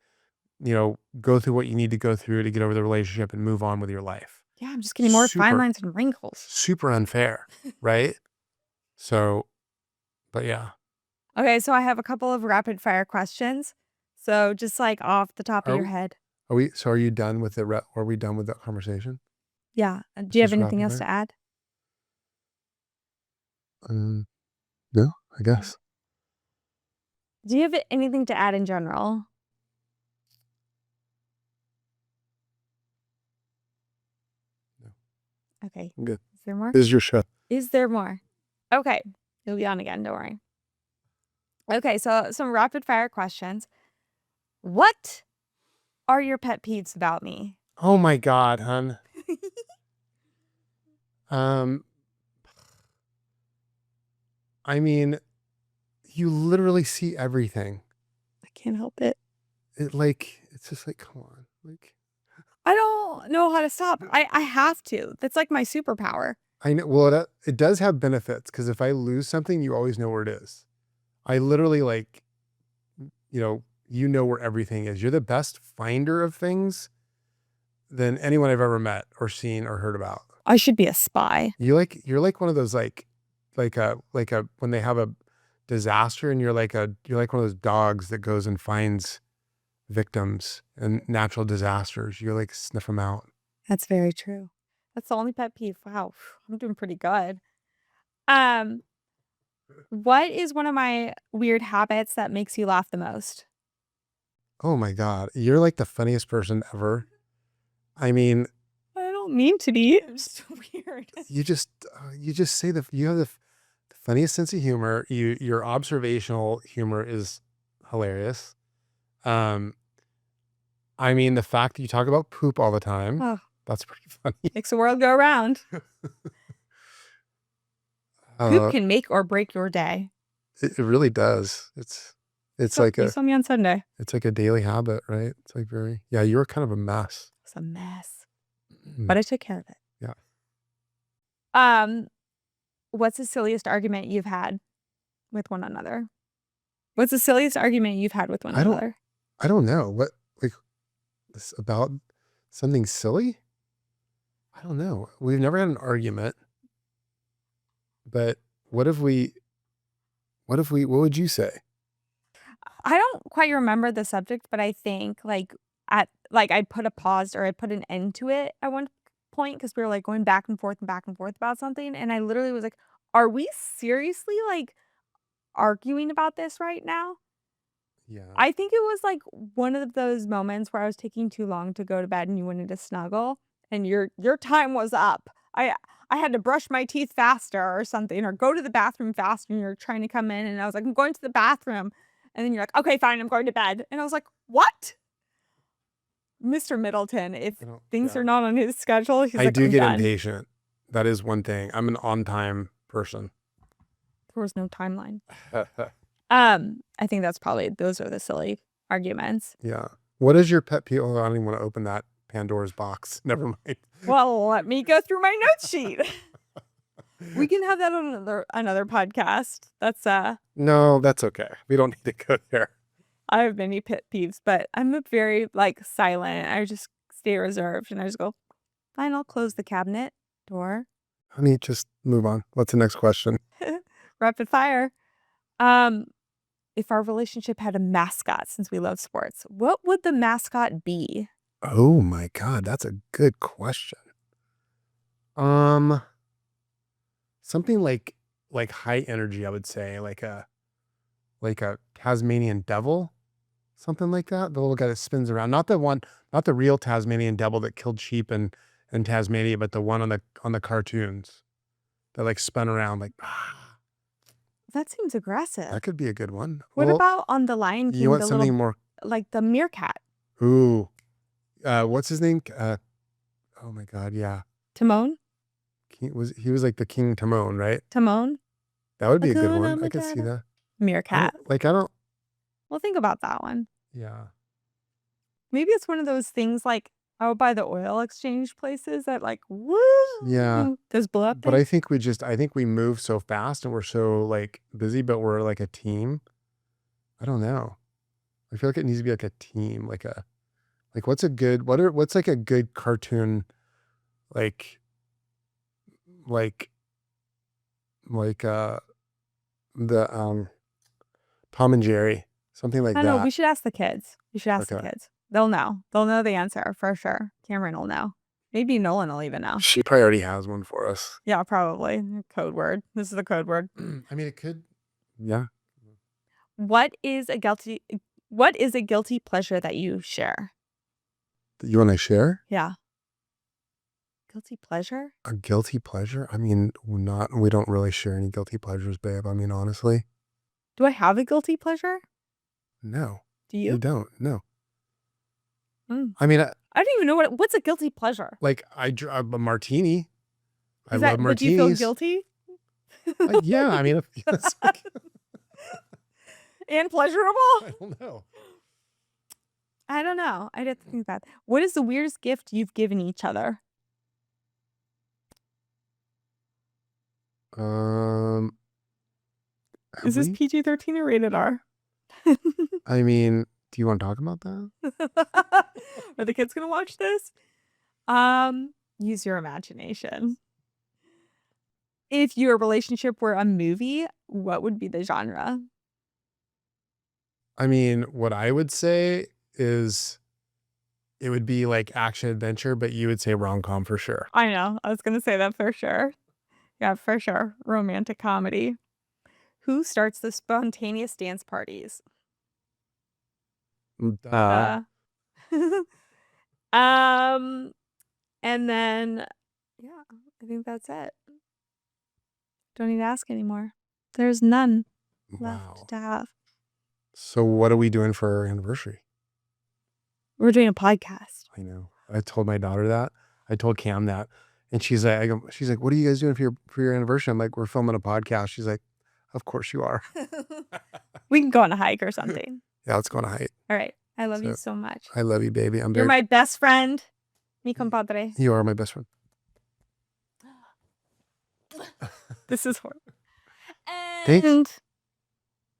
go through what you need to go through to get over the relationship and move on with your life. Yeah, I'm just getting more fine Super, lines and wrinkles. super unfair. Right. So, but yeah. Okay, so I have a couple of rapid fire questions. So just like off the top of your Are, head. are you done with are we done with that conversation? Yeah. Do It's you have just anything rapid else fire? to add? No, I guess. Do you have anything to add in general? No. Okay. I'm good. Is there more? This is your show. Is there more? Okay. You'll be on again. Don't worry. Okay. So some rapid fire questions. What are your pet peeves about me? Oh my God, hun. Um, I mean, you literally see everything. I can't help it. It's just like, come on. I don't know how to stop. I have to. That's like my superpower. I know, well, it does have benefits, because if I lose something, you always know where it is. I literally you know where everything is. You're the best finder of things than anyone I've ever met or seen or heard about. I should be a spy. You're like one of those when they have a disaster, and you're like one of those dogs that goes and finds victims and natural disasters. You like sniff them out. That's very true. That's the only pet peeve. Wow, I'm doing pretty good. Um, what is one of my weird habits that makes you laugh the most? Oh my God. You're like the funniest person ever. I mean, I don't mean to be. It's just weird. you just say you have the funniest sense of humor. Your observational humor is hilarious. I mean, the fact that you talk about poop all the time, Oh, that's pretty funny. makes the world go round. Poop can make or break your day. It really does. It's So like you saw me on Sunday. it's like a daily habit, right? It's like yeah, you're kind of a mess. It's a mess, but I took care of it. Yeah. What's the silliest argument you've had with one another? What's the silliest argument you've had with one another? I don't know. What, this about something silly? I don't know. We've never had an argument, but what would you say? I don't quite remember the subject, but I think I put a pause, or I put an end to it at one point, because we were like going back and forth about something, and I literally was like, "Are we seriously like arguing about this right now?" Yeah. I think it was like one of those moments where I was taking too long to go to bed and you wanted to snuggle, and your time was up. I had to brush my teeth faster or something, or go to the bathroom faster, and you're trying to come in, and I was like, "I'm going to the bathroom." And then you're like, "Okay, fine, I'm going to bed." And I was like, "What?" Mr. Middleton, if things are not on his schedule, he's I like, do "I'm get done." impatient. That is one thing. I'm an on-time person. There was no timeline. I think those are the silly arguments. Yeah. What is your pet peeve? Oh, I don't even want to open that Pandora's box. Never mind. Well, let me go through my notes sheet. We can have that on another podcast. That's No, that's okay. We don't need to go there. I have many pet peeves, but I'm a very like silent. I just stay reserved and I just go, fine, I'll close the cabinet door. Honey, just move on. What's the next question? Rapid fire. If our relationship had a mascot, since we love sports, what would the mascot be? Oh my God, that's a good question. Something like high energy, I would say, like a Tasmanian devil, something like that. The little guy that spins around, not the real Tasmanian devil that killed sheep in Tasmania, but the one on the cartoons that like spun around like. That seems aggressive. That could be a good one. What Well, about on the Lion King? you want the something little, more? like the meerkat, Ooh, what's his name? Oh my God, yeah. Timon? He was like the King Timon, right? Timon? That would be a good Hakuna one. I could see Matata. that. Meerkat. I don't. Well, think about that one. Yeah. Maybe it's one of those things like out by the oil exchange places that like, woo. Yeah. Those blow up But things. I think we move so fast and we're so like busy, but we're like a team. I don't know. I feel like it needs to be like a team, like what's like a good cartoon, like the Tom and Jerry, something like I don't know. We that. should ask the kids. We should ask the Okay. kids. They'll know. They'll know the answer for sure. Cameron will know. Maybe Nolan will even know. She probably already has one for us. Yeah, probably. Code word. This is the code word. I mean, it could. Yeah. What is a guilty pleasure that you share? You want to share? Yeah. Guilty pleasure? A guilty pleasure? I mean, we don't really share any guilty pleasures, babe. I mean, honestly. Do I have a guilty pleasure? No. Do You you? don't. No. Mm. I mean, I don't even know what's a guilty pleasure. like a martini. I Is love that, but do you feel martinis. guilty? Yeah, I mean, it's like, And pleasurable? I don't know. I don't know. I didn't think that. What is the weirdest gift you've given each other? Is this we? PG-13 or rated R? I mean, do you want to talk about that? Are the kids gonna watch this? Use your imagination. If your relationship were a movie, what would be the genre? I mean, what I would say is it would be like action adventure, but you would say rom-com for sure. I know. I was gonna say that for sure. Yeah, for sure. Romantic comedy. Who starts the spontaneous dance parties? Uh, And then, yeah, I think that's it. Don't need to ask anymore. There's none wow. left to have. So what are we doing for our anniversary? We're doing a podcast. I know. I told my daughter that. I told Cam that. And she's like, what are you guys doing for your anniversary? I'm like, we're filming a podcast. She's like, of course you are. We can go on a hike or something. Yeah, let's go on a hike. All right. I love you so much. I love you, baby. You're my best friend. Mi compadre. You are my best friend. This is horrible. Thanks. And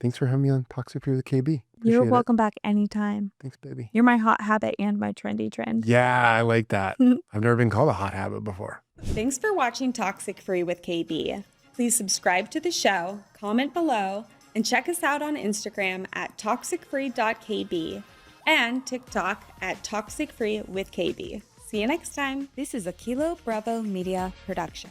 Thanks for having me on Toxin-Free with KB. you're Appreciate it. welcome back anytime. Thanks, baby. You're my hot habit and my trendy trend. Yeah, I like that. I've never been called a hot habit before. Thanks for watching Toxic Free with KB. Please subscribe to the show, comment below, and check us out on Instagram at toxicfree.kb and TikTok at toxicfree with KB. See you next time. This is a Kilo Bravo Media production.